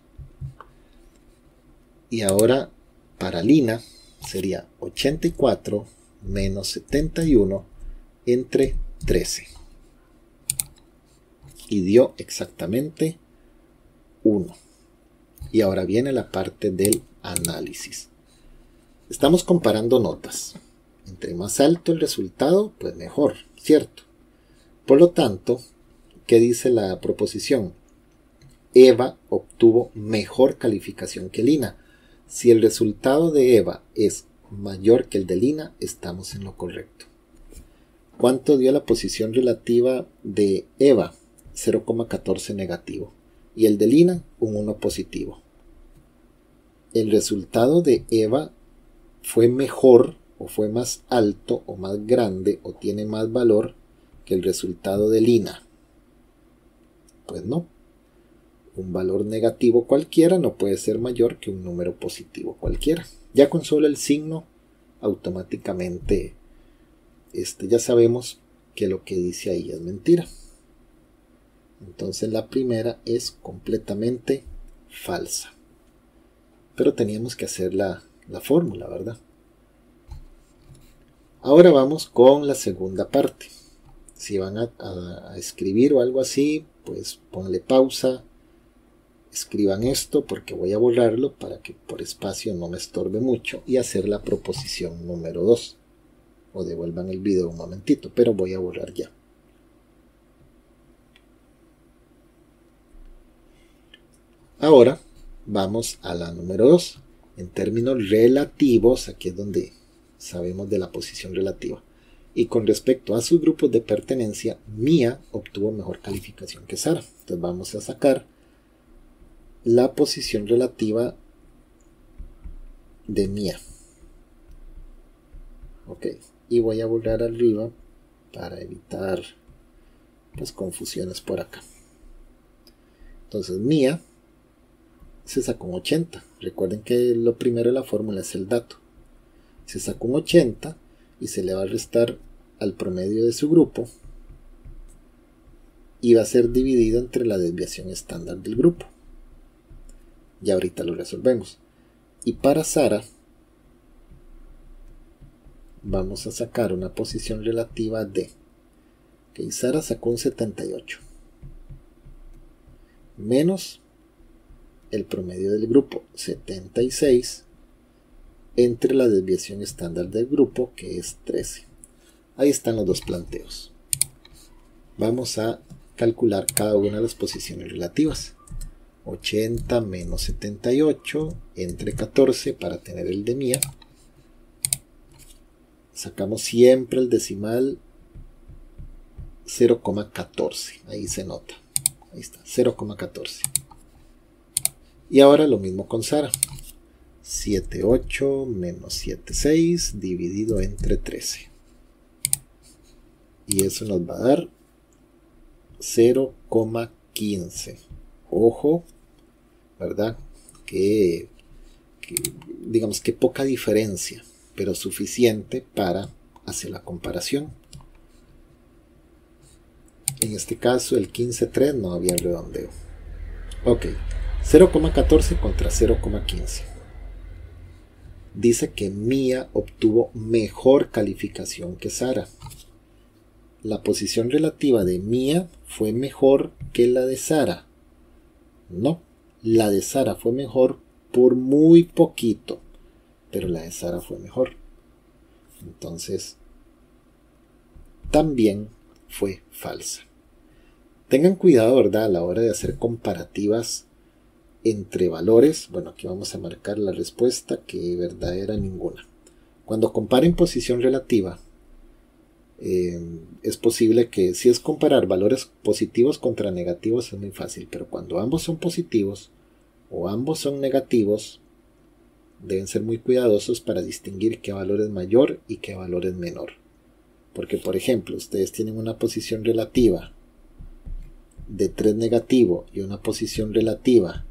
Y ahora para Lina sería 84 menos 71 entre 13. Y dio exactamente 1. Y ahora viene la parte del análisis. Estamos comparando notas. Entre más alto el resultado, pues mejor, ¿cierto? Por lo tanto, ¿qué dice la proposición? Eva obtuvo mejor calificación que Lina. Si el resultado de Eva es mayor que el de Lina, estamos en lo correcto. ¿Cuánto dio la posición relativa de Eva? 0,14 negativo. Y el de Lina, un 1 positivo. El resultado de Eva fue mejor, o fue más alto, o más grande, o tiene más valor que el resultado de Lina. Pues no. Un valor negativo cualquiera no puede ser mayor que un número positivo cualquiera. Ya con solo el signo, automáticamente ya sabemos que lo que dice ahí es mentira. Entonces la primera es completamente falsa. Pero teníamos que hacer la fórmula, ¿verdad? Ahora vamos con la segunda parte. Si van a escribir o algo así, pues ponle pausa, escriban esto porque voy a borrarlo para que por espacio no me estorbe mucho y hacer la proposición número 2. O devuelvan el video un momentito, pero voy a borrar ya. Ahora vamos a la número 2. En términos relativos, aquí es donde sabemos de la posición relativa. Y con respecto a sus grupos de pertenencia, Mía obtuvo mejor calificación que Sara. Entonces vamos a sacar la posición relativa de Mía. Ok, y voy a borrar arriba para evitar pues confusiones por acá. Entonces Mía se sacó un 80. Recuerden que lo primero de la fórmula es el dato. Se sacó un 80 y se le va a restar al promedio de su grupo y va a ser dividido entre la desviación estándar del grupo. Ya ahorita lo resolvemos. Y para Sara vamos a sacar una posición relativa de que Sara sacó un 78 menos el promedio del grupo 76 entre la desviación estándar del grupo, que es 13. Ahí están los dos planteos. Vamos a calcular cada una de las posiciones relativas. 80 menos 78 entre 14 para tener el de Mía. Sacamos siempre el decimal 0,14. Ahí se nota. Ahí está, 0,14. Y ahora lo mismo con Sara. 7,8 menos 7,6 dividido entre 13. Y eso nos va a dar 0,15. Ojo, ¿verdad? Que digamos que poca diferencia, pero suficiente para hacer la comparación. En este caso el 15,3 no había redondeo. Ok, 0,14 contra 0,15. Dice que Mía obtuvo mejor calificación que Sara. La posición relativa de Mía fue mejor que la de Sara. No, la de Sara fue mejor por muy poquito, pero la de Sara fue mejor. Entonces, también fue falsa. Tengan cuidado, ¿verdad?, a la hora de hacer comparativas entre valores. Bueno, aquí vamos a marcar la respuesta, que verdadera ninguna. Cuando comparen posición relativa, es posible que, si es comparar valores positivos contra negativos, es muy fácil, pero cuando ambos son positivos o ambos son negativos, deben ser muy cuidadosos para distinguir qué valor es mayor y qué valor es menor. Porque, por ejemplo, ustedes tienen una posición relativa de 3 negativo y una posición relativa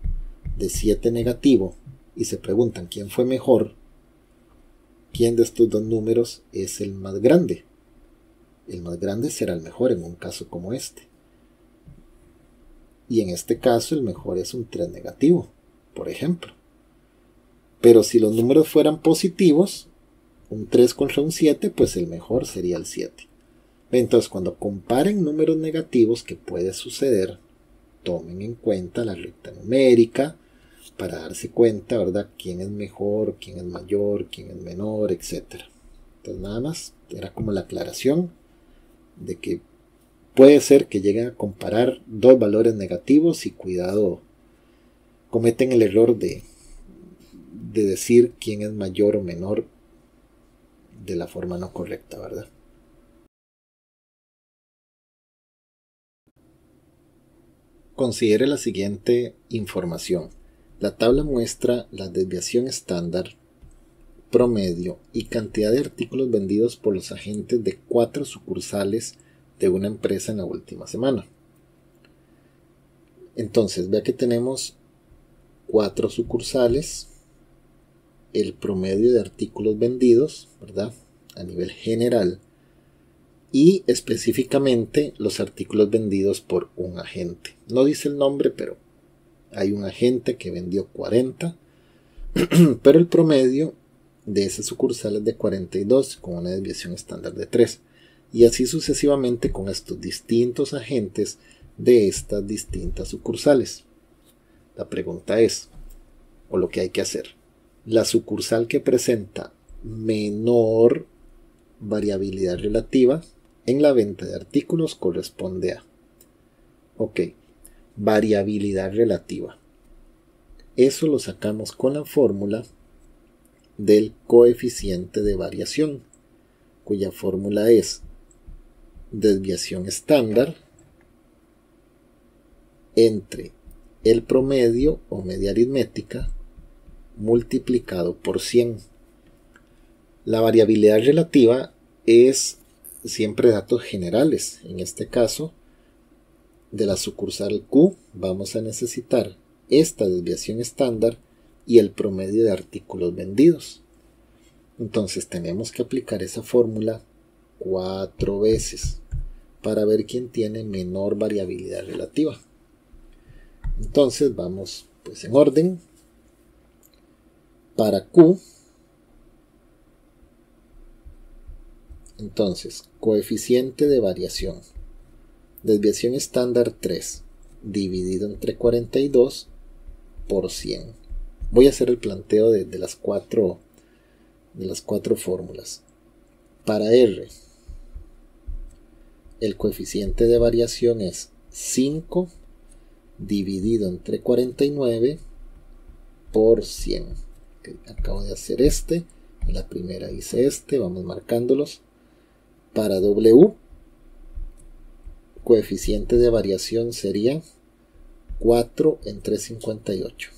de 7 negativo y se preguntan quién fue mejor, quién de estos dos números es el más grande. El más grande será el mejor en un caso como este. Y en este caso el mejor es un 3 negativo, por ejemplo. Pero si los números fueran positivos, un 3 contra un 7, pues el mejor sería el 7. Entonces, cuando comparen números negativos, que puede suceder, tomen en cuenta la recta numérica para darse cuenta, ¿verdad?, quién es mejor, quién es mayor, quién es menor, etc. Entonces, nada más, era como la aclaración de que puede ser que lleguen a comparar dos valores negativos y cuidado, cometen el error de decir quién es mayor o menor de la forma no correcta, ¿verdad? Considere la siguiente información. La tabla muestra la desviación estándar, promedio y cantidad de artículos vendidos por los agentes de 4 sucursales de una empresa en la última semana. Entonces, vea que tenemos 4 sucursales, el promedio de artículos vendidos, ¿verdad? A nivel general, y específicamente los artículos vendidos por un agente. No dice el nombre, pero hay un agente que vendió 40, pero el promedio de esas sucursales es de 42 con una desviación estándar de 3. Y así sucesivamente con estos distintos agentes de estas distintas sucursales. La pregunta es, o lo que hay que hacer, la sucursal que presenta menor variabilidad relativa en la venta de artículos corresponde a, variabilidad relativa. Eso lo sacamos con la fórmula del coeficiente de variación, cuya fórmula es desviación estándar entre el promedio o media aritmética multiplicado por 100. La variabilidad relativa es siempre datos generales. En este caso, de la sucursal Q vamos a necesitar esta desviación estándar y el promedio de artículos vendidos. Entonces tenemos que aplicar esa fórmula 4 veces para ver quién tiene menor variabilidad relativa. Entonces vamos pues en orden. Para Q, entonces coeficiente de variación, desviación estándar 3 dividido entre 42 por 100. Voy a hacer el planteo de las cuatro fórmulas. Para R, el coeficiente de variación es 5 dividido entre 49 por 100. Acabo de hacer en la primera hice vamos marcándolos. Para W, coeficiente de variación sería 4 entre 58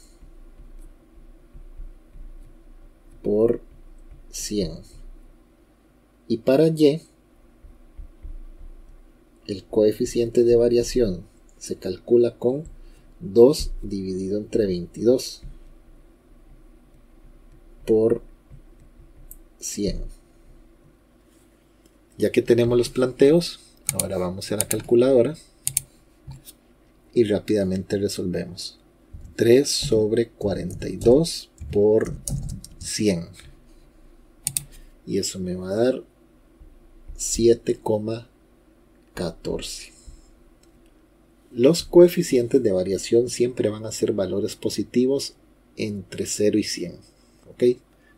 por 100. Y para Y, el coeficiente de variación se calcula con 2 dividido entre 22 por 100. Ya que tenemos los planteos, ahora vamos a la calculadora y rápidamente resolvemos. 3 sobre 42 por 100. Y eso me va a dar 7,14. Los coeficientes de variación siempre van a ser valores positivos entre 0 y 100. ¿Ok?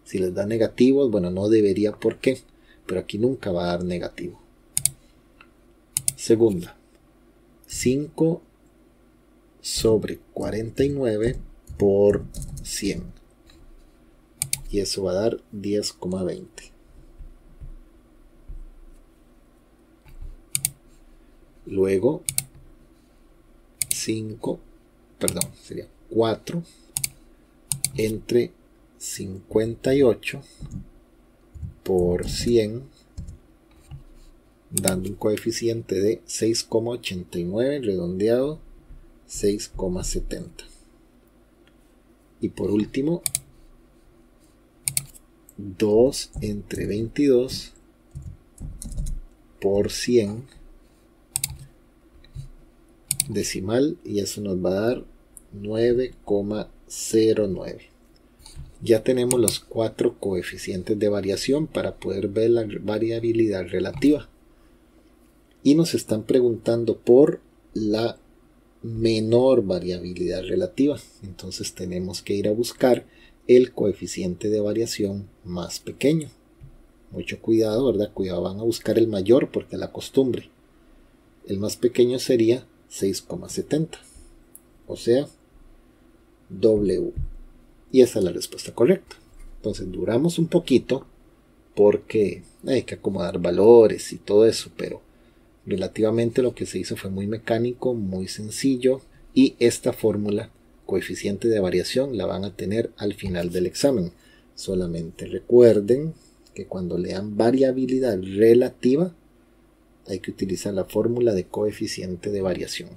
Si les da negativos, bueno, no debería, ¿por qué? Pero aquí nunca va a dar negativo. Segunda, 5 sobre 49 por 100. Y eso va a dar 10,20. Luego, 4 entre 58 por 100, dando un coeficiente de 6,89, redondeado 6,70. Y por último, 2 entre 22 por 100, decimal, y eso nos va a dar 9,09. Ya tenemos los 4 coeficientes de variación para poder ver la variabilidad relativa. Y nos están preguntando por la menor variabilidad relativa. Entonces tenemos que ir a buscar el coeficiente de variación más pequeño. Mucho cuidado, ¿verdad? Cuidado, van a buscar el mayor porque la costumbre. El más pequeño sería 6,70. O sea, W. Y esa es la respuesta correcta. Entonces duramos un poquito porque hay que acomodar valores y todo eso, pero relativamente lo que se hizo fue muy mecánico, muy sencillo Y esta fórmula, coeficiente de variación, la van a tener al final del examen. Solamente recuerden que cuando lean variabilidad relativa, hay que utilizar la fórmula de coeficiente de variación.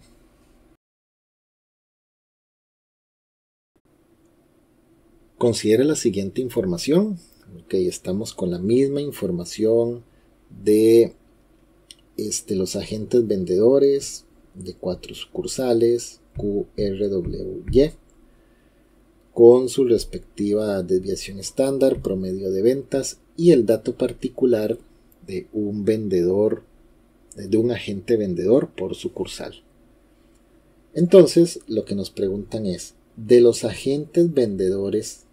Considere la siguiente información. Ok, estamos con la misma información de los agentes vendedores de 4 sucursales Q, R, W, Y, con su respectiva desviación estándar, promedio de ventas y el dato particular de un vendedor, de un agente vendedor por sucursal. Entonces, lo que nos preguntan es, de los agentes vendedores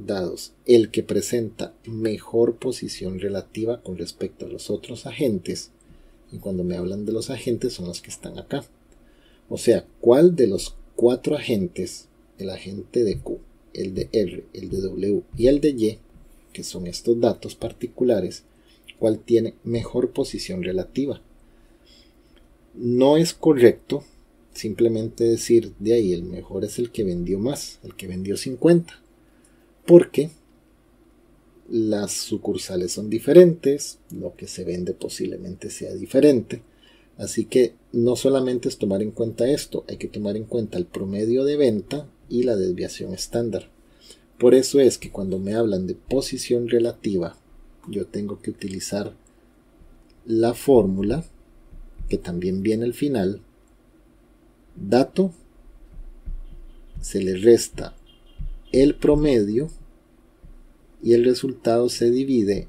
dados, el que presenta mejor posición relativa con respecto a los otros agentes, y cuando me hablan de los agentes son los que están acá. O sea, ¿cuál de los 4 agentes, el agente de Q, el de R, el de W y el de Y, que son estos datos particulares, cuál tiene mejor posición relativa? No es correcto simplemente decir de ahí el mejor es el que vendió más, el que vendió 50, porque las sucursales son diferentes, lo que se vende posiblemente sea diferente, así que no solamente es tomar en cuenta esto, hay que tomar en cuenta el promedio de venta y la desviación estándar. Por eso es que cuando me hablan de posición relativa, yo tengo que utilizar la fórmula que también viene al final. Dato, se le resta el promedio y el resultado se divide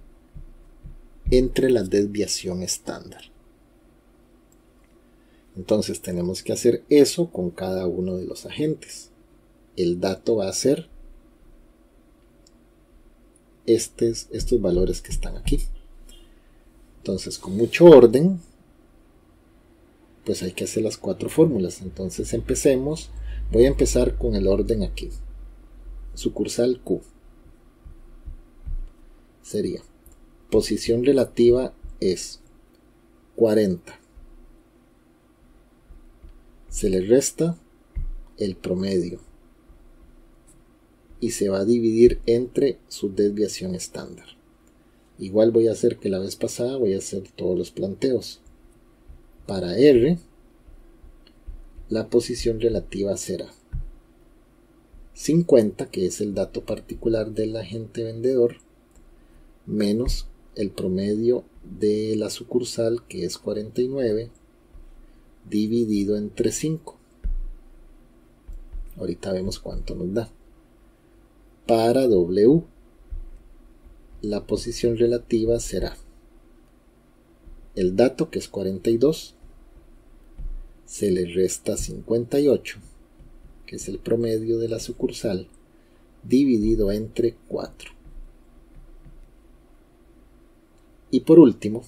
entre la desviación estándar. Entonces tenemos que hacer eso con cada uno de los agentes. El dato va a ser estos valores que están aquí. Entonces, con mucho orden, pues hay que hacer las 4 fórmulas. Entonces empecemos. Voy a empezar con el orden aquí. Sucursal Q. Sería, posición relativa es 40. Se le resta el promedio y se va a dividir entre su desviación estándar. Igual voy a hacer que la vez pasada, voy a hacer todos los planteos. Para R, la posición relativa será 50, que es el dato particular del agente vendedor, menos el promedio de la sucursal, que es 49, dividido entre 5. Ahorita vemos cuánto nos da. Para W, la posición relativa será el dato, que es 42, se le resta 58, que es el promedio de la sucursal, dividido entre 4. Y por último,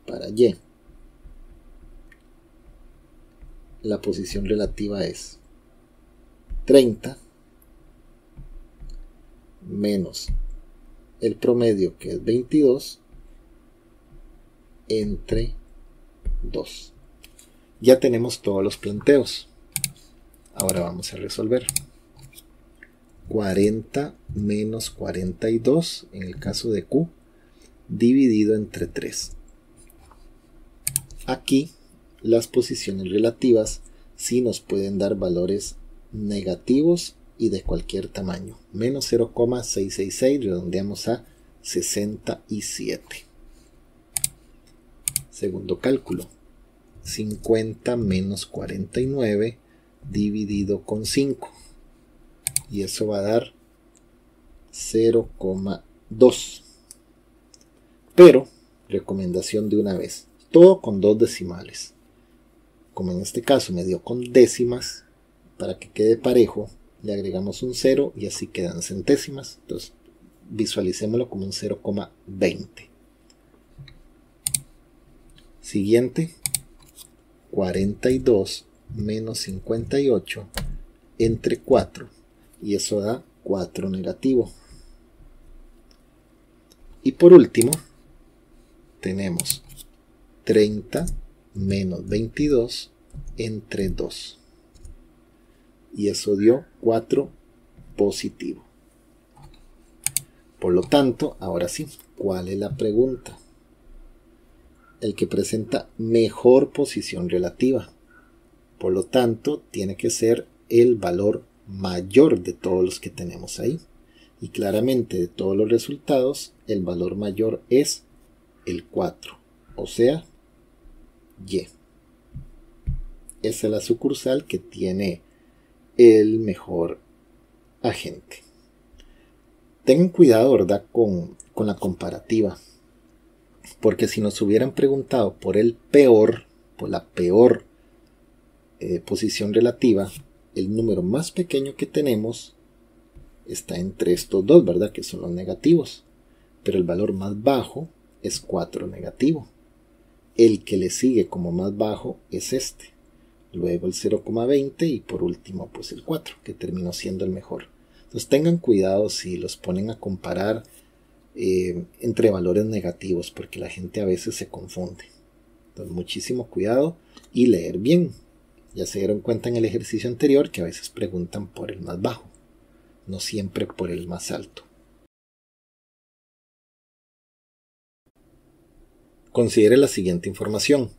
para Y, la posición relativa es 30 menos el promedio, que es 22, entre 2. Ya tenemos todos los planteos. Ahora vamos a resolver. 40 menos 42, en el caso de Q, dividido entre 3. Aquí las posiciones relativas sí nos pueden dar valores negativos y de cualquier tamaño. Menos 0,666, redondeamos a 67. Segundo cálculo. 50 menos 49 dividido con 5. Y eso va a dar 0,2. Pero, recomendación de una vez, todo con 2 decimales. Como en este caso me dio con décimas, para que quede parejo, le agregamos un 0 y así quedan centésimas. Entonces, visualicémoslo como un 0,20. Siguiente, 42 menos 58 entre 4. Y eso da 4 negativo. Y por último, tenemos 30 menos 22 entre 2. y eso dio 4 positivo. Por lo tanto, ahora sí, ¿cuál es la pregunta? El que presenta mejor posición relativa. Por lo tanto, tiene que ser el valor mayor de todos los que tenemos ahí. Y claramente de todos los resultados, el valor mayor es el 4, o sea, Y. Esa es la sucursal que tiene el mejor agente. Tengan cuidado, ¿verdad?, con la comparativa. Porque si nos hubieran preguntado por el peor, por la peor posición relativa, el número más pequeño que tenemos está entre estos dos, ¿verdad?, que son los negativos. Pero el valor más bajo es 4 negativo. El que le sigue como más bajo es este. Luego el 0,20 y por último pues el 4, que terminó siendo el mejor. Entonces tengan cuidado si los ponen a comparar entre valores negativos, porque la gente a veces se confunde. Entonces muchísimo cuidado y leer bien. Ya se dieron cuenta en el ejercicio anterior que a veces preguntan por el más bajo, no siempre por el más alto. Considere la siguiente información.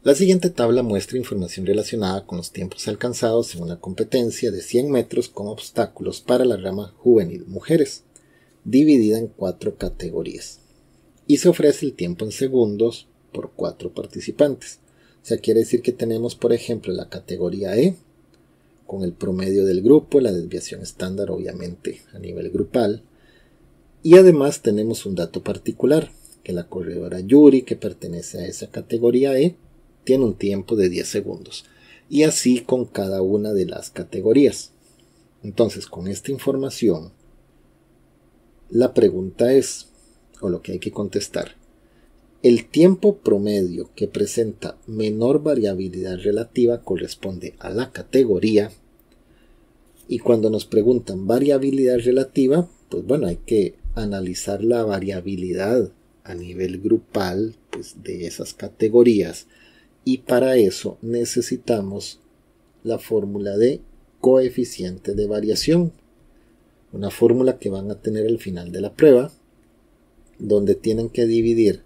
La siguiente tabla muestra información relacionada con los tiempos alcanzados en una competencia de 100 metros con obstáculos para la rama juvenil mujeres, dividida en 4 categorías. Y se ofrece el tiempo en segundos por 4 participantes. O sea, quiere decir que tenemos, por ejemplo, la categoría E, con el promedio del grupo, la desviación estándar obviamente a nivel grupal. Y además tenemos un dato particular, que la corredora Yuri, que pertenece a esa categoría E, tiene un tiempo de 10 segundos. Y así con cada una de las categorías. Entonces, con esta información, la pregunta es, o lo que hay que contestar, el tiempo promedio que presenta menor variabilidad relativa corresponde a la categoría. Y cuando nos preguntan variabilidad relativa, pues bueno, hay que analizar la variabilidad a nivel grupal pues, de esas categorías. Y para eso necesitamos la fórmula de coeficiente de variación. Una fórmula que van a tener al final de la prueba, donde tienen que dividir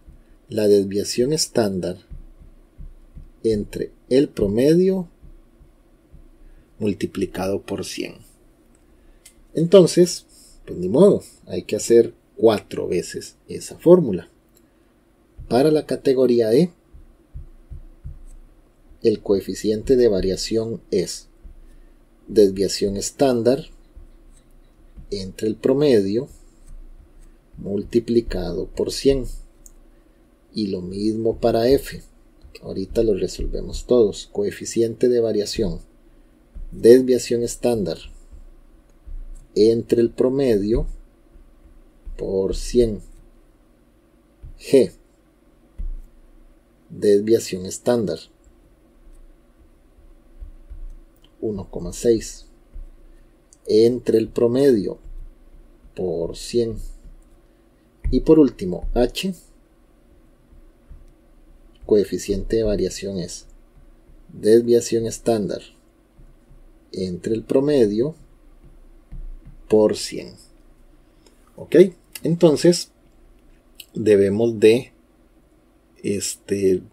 la desviación estándar entre el promedio multiplicado por 100. Entonces, pues ni modo, hay que hacer 4 veces esa fórmula. Para la categoría E, el coeficiente de variación es desviación estándar entre el promedio multiplicado por 100. Y lo mismo para F. Ahorita lo resolvemos todos. Coeficiente de variación, desviación estándar entre el promedio por 100. G, desviación estándar 1,6 entre el promedio por 100. Y por último, H, coeficiente de variación es desviación estándar entre el promedio por 100. ¿Ok? Entonces, debemos de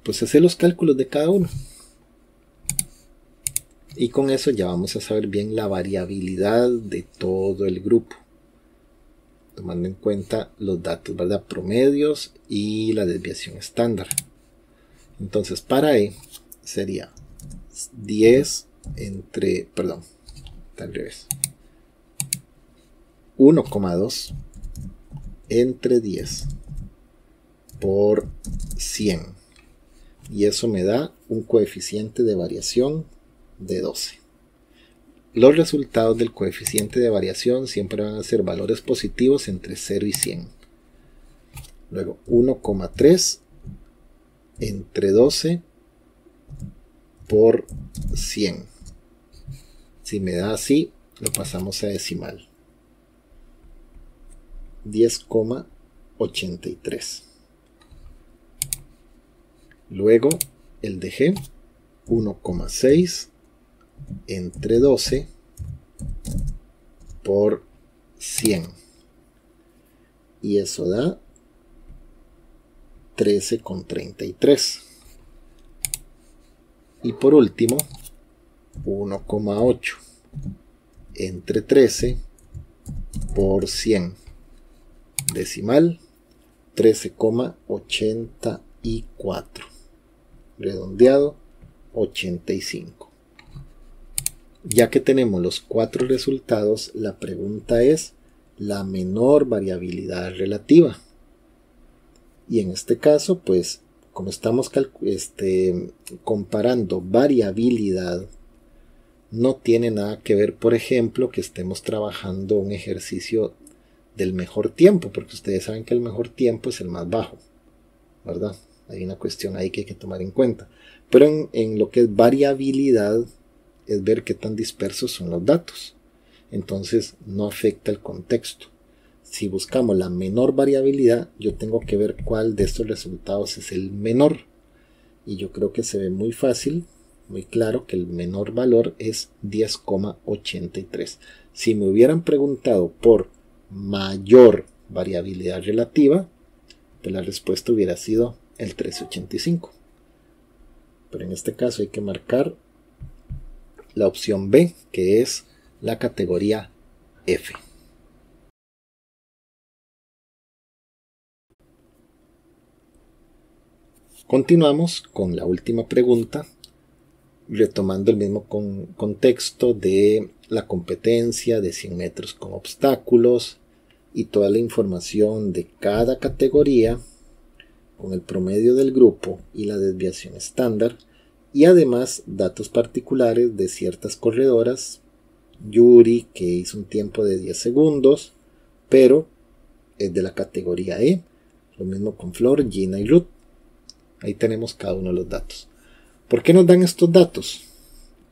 pues hacer los cálculos de cada uno. Y con eso ya vamos a saber bien la variabilidad de todo el grupo, tomando en cuenta los datos, ¿verdad?, promedios y la desviación estándar. Entonces para E sería 10 entre, perdón, está al revés, 1,2 entre 10 por 100. Y eso me da un coeficiente de variación de 12. Los resultados del coeficiente de variación siempre van a ser valores positivos entre 0 y 100. Luego 1,3 entre 12 por 100. Si me da así, lo pasamos a decimal. 10,83. Luego el de G, 1,6 entre 12 por 100. Y eso da 13,33. Y por último, 1,8 entre 13 por 100. Decimal, 13,84. Redondeado, 85. Ya que tenemos los 4 resultados, la pregunta es la menor variabilidad relativa. Y en este caso, pues, como estamos comparando variabilidad, no tiene nada que ver, por ejemplo, que estemos trabajando un ejercicio del mejor tiempo, porque ustedes saben que el mejor tiempo es el más bajo, ¿verdad? Hay una cuestión ahí que hay que tomar en cuenta. Pero en lo que es variabilidad, es ver qué tan dispersos son los datos. Entonces no afecta el contexto. Si buscamos la menor variabilidad, yo tengo que ver cuál de estos resultados es el menor. Y yo creo que se ve muy fácil, muy claro que el menor valor es 10,83. Si me hubieran preguntado por mayor variabilidad relativa, pues la respuesta hubiera sido el 13,85. Pero en este caso hay que marcar la opción B, que es la categoría F. Continuamos con la última pregunta, retomando el mismo contexto de la competencia de 100 metros con obstáculos y toda la información de cada categoría con el promedio del grupo y la desviación estándar, y además datos particulares de ciertas corredoras. Yuri, que hizo un tiempo de 10 segundos, pero es de la categoría E. Lo mismo con Flor, Gina y Ruth. Ahí tenemos cada uno de los datos. ¿Por qué nos dan estos datos?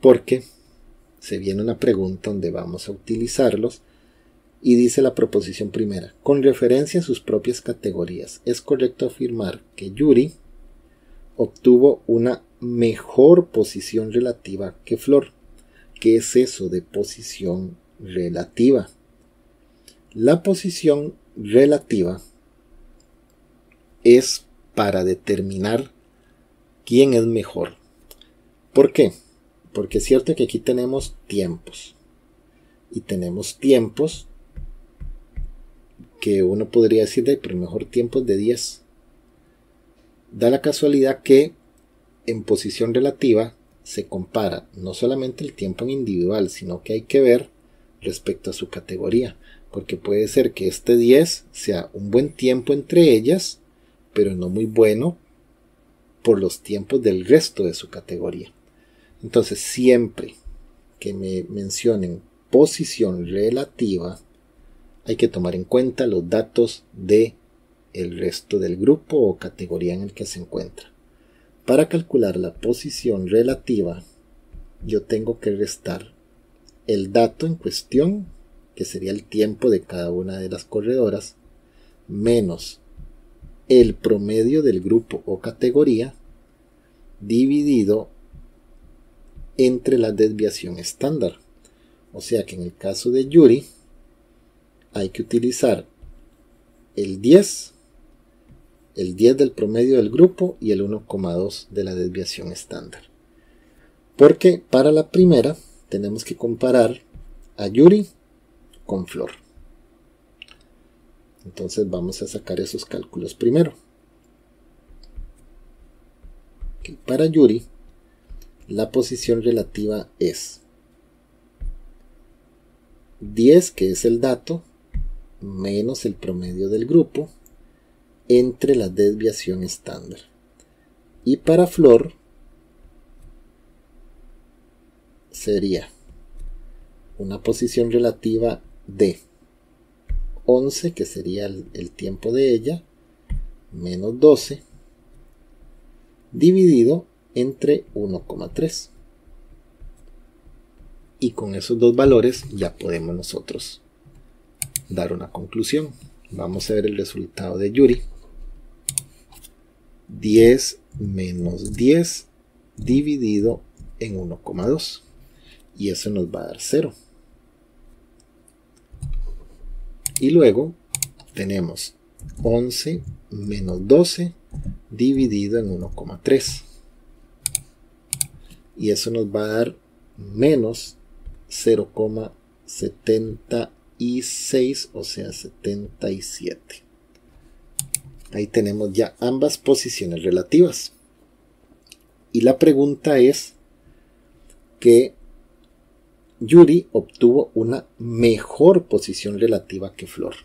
Porque se viene una pregunta donde vamos a utilizarlos y dice la proposición primera: con referencia a sus propias categorías, es correcto afirmar que Yuri obtuvo una mejor posición relativa que Flor. ¿Qué es eso de posición relativa? La posición relativa es para determinar quién es mejor. ¿Por qué? Porque es cierto que aquí tenemos tiempos. Y tenemos tiempos que uno podría decir, pero el mejor tiempo es de 10. Da la casualidad que en posición relativa se compara no solamente el tiempo en individual, sino que hay que ver respecto a su categoría. Porque puede ser que este 10 sea un buen tiempo entre ellas, pero no muy bueno por los tiempos del resto de su categoría. Entonces, siempre que me mencionen posición relativa, hay que tomar en cuenta los datos de el resto del grupo o categoría en el que se encuentra. Para calcular la posición relativa, yo tengo que restar el dato en cuestión, que sería el tiempo de cada una de las corredoras, menos el promedio del grupo o categoría, dividido entre la desviación estándar. O sea que en el caso de Yuri hay que utilizar el 10 del promedio del grupo y el 1,2 de la desviación estándar. Porque para la primera tenemos que comparar a Yuri con Flor. Entonces vamos a sacar esos cálculos primero. Para Yuri, la posición relativa es 10, que es el dato, menos el promedio del grupo, entre la desviación estándar. Y para Flor sería una posición relativa de 11, que sería el tiempo de ella, menos 12, dividido entre 1,3. Y con esos dos valores ya podemos nosotros dar una conclusión. Vamos a ver el resultado de Yuri. 10 menos 10 dividido en 1,2. Y eso nos va a dar 0. Y luego tenemos 11 menos 12 dividido en 1,3. Y eso nos va a dar menos 0,76, o sea 77. Ahí tenemos ya ambas posiciones relativas. Y la pregunta es que Yuri obtuvo una mejor posición relativa que Flor.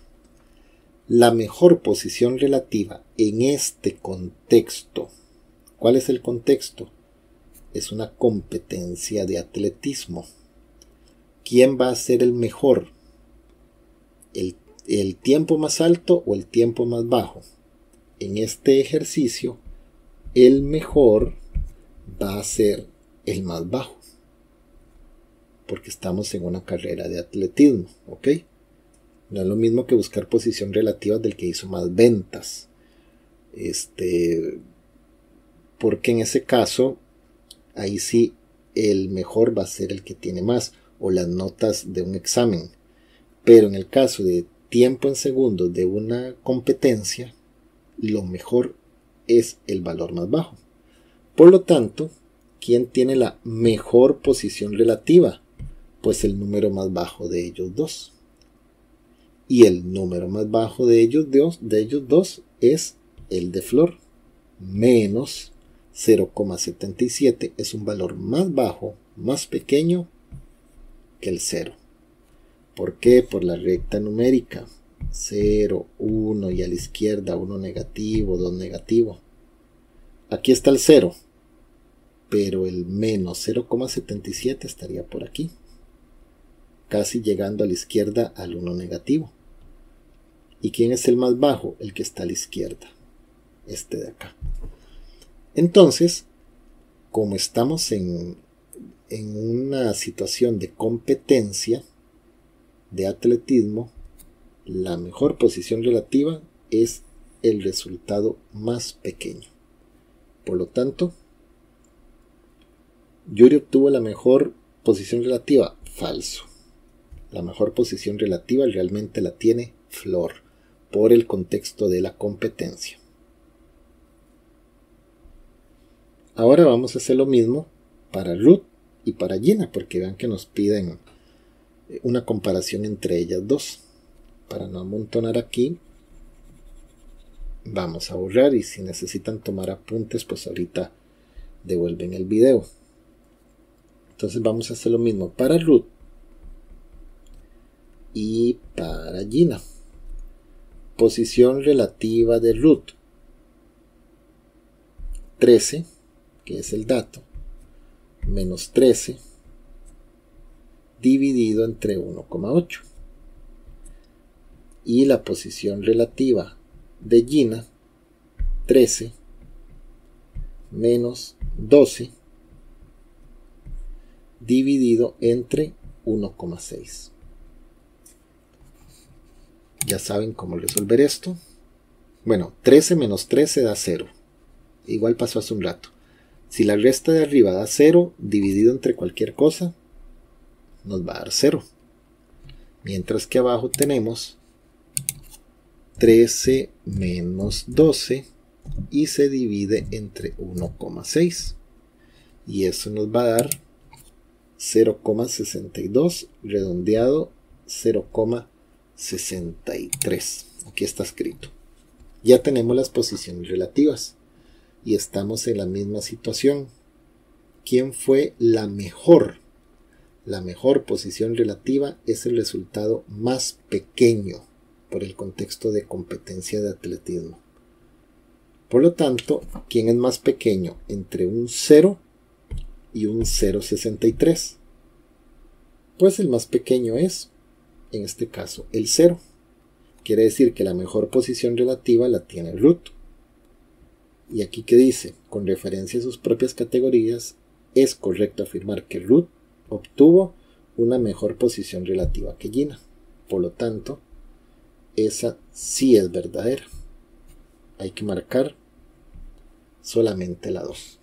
La mejor posición relativa en este contexto. ¿Cuál es el contexto? Es una competencia de atletismo. ¿Quién va a ser el mejor? ¿El tiempo más alto o el tiempo más bajo? En este ejercicio, el mejor va a ser el más bajo. Porque estamos en una carrera de atletismo, ¿ok? No es lo mismo que buscar posición relativa del que hizo más ventas. Porque en ese caso, ahí sí, el mejor va a ser el que tiene más, o las notas de un examen. Pero en el caso de tiempo en segundos de una competencia, lo mejor es el valor más bajo. Por lo tanto, ¿quién tiene la mejor posición relativa? Pues el número más bajo de ellos dos. Y el número más bajo de ellos dos es el de Flor. Menos 0,77 es un valor más bajo, más pequeño que el 0. ¿Por qué? Por la recta numérica. 0, 1 y a la izquierda 1 negativo, 2 negativo. Aquí está el 0, pero el menos 0,77 estaría por aquí, casi llegando a la izquierda al 1 negativo. ¿Y quién es el más bajo? El que está a la izquierda, este de acá. Entonces, como estamos en una situación de competencia de atletismo, la mejor posición relativa es el resultado más pequeño. Por lo tanto, Yuri obtuvo la mejor posición relativa. Falso. La mejor posición relativa realmente la tiene Flor, por el contexto de la competencia. Ahora vamos a hacer lo mismo para Ruth y para Gina, porque vean que nos piden una comparación entre ellas dos. Para no amontonar aquí, vamos a borrar, y si necesitan tomar apuntes, pues ahorita devuelven el video. Entonces vamos a hacer lo mismo para Ruth y para Gina. Posición relativa de Ruth: 13, que es el dato, menos 13 dividido entre 1,8. Y la posición relativa de Gina: 13 menos 12 dividido entre 1,6. Ya saben cómo resolver esto. Bueno, 13 menos 13 da 0. Igual pasó hace un rato. Si la resta de arriba da 0, dividido entre cualquier cosa, nos va a dar 0. Mientras que abajo tenemos 13 menos 12 y se divide entre 1,6. Y eso nos va a dar 0,62, redondeado 0,63. Aquí está escrito. Ya tenemos las posiciones relativas y estamos en la misma situación. ¿Quién fue la mejor? La mejor posición relativa es el resultado más pequeño por el contexto de competencia de atletismo. Por lo tanto, ¿quién es más pequeño entre un 0 y un 0,63? Pues el más pequeño es, en este caso, el 0. Quiere decir que la mejor posición relativa la tiene Ruth. Y aquí que dice, con referencia a sus propias categorías, es correcto afirmar que Ruth obtuvo una mejor posición relativa que Gina. Por lo tanto, esa sí es verdadera. Hay que marcar solamente la 2.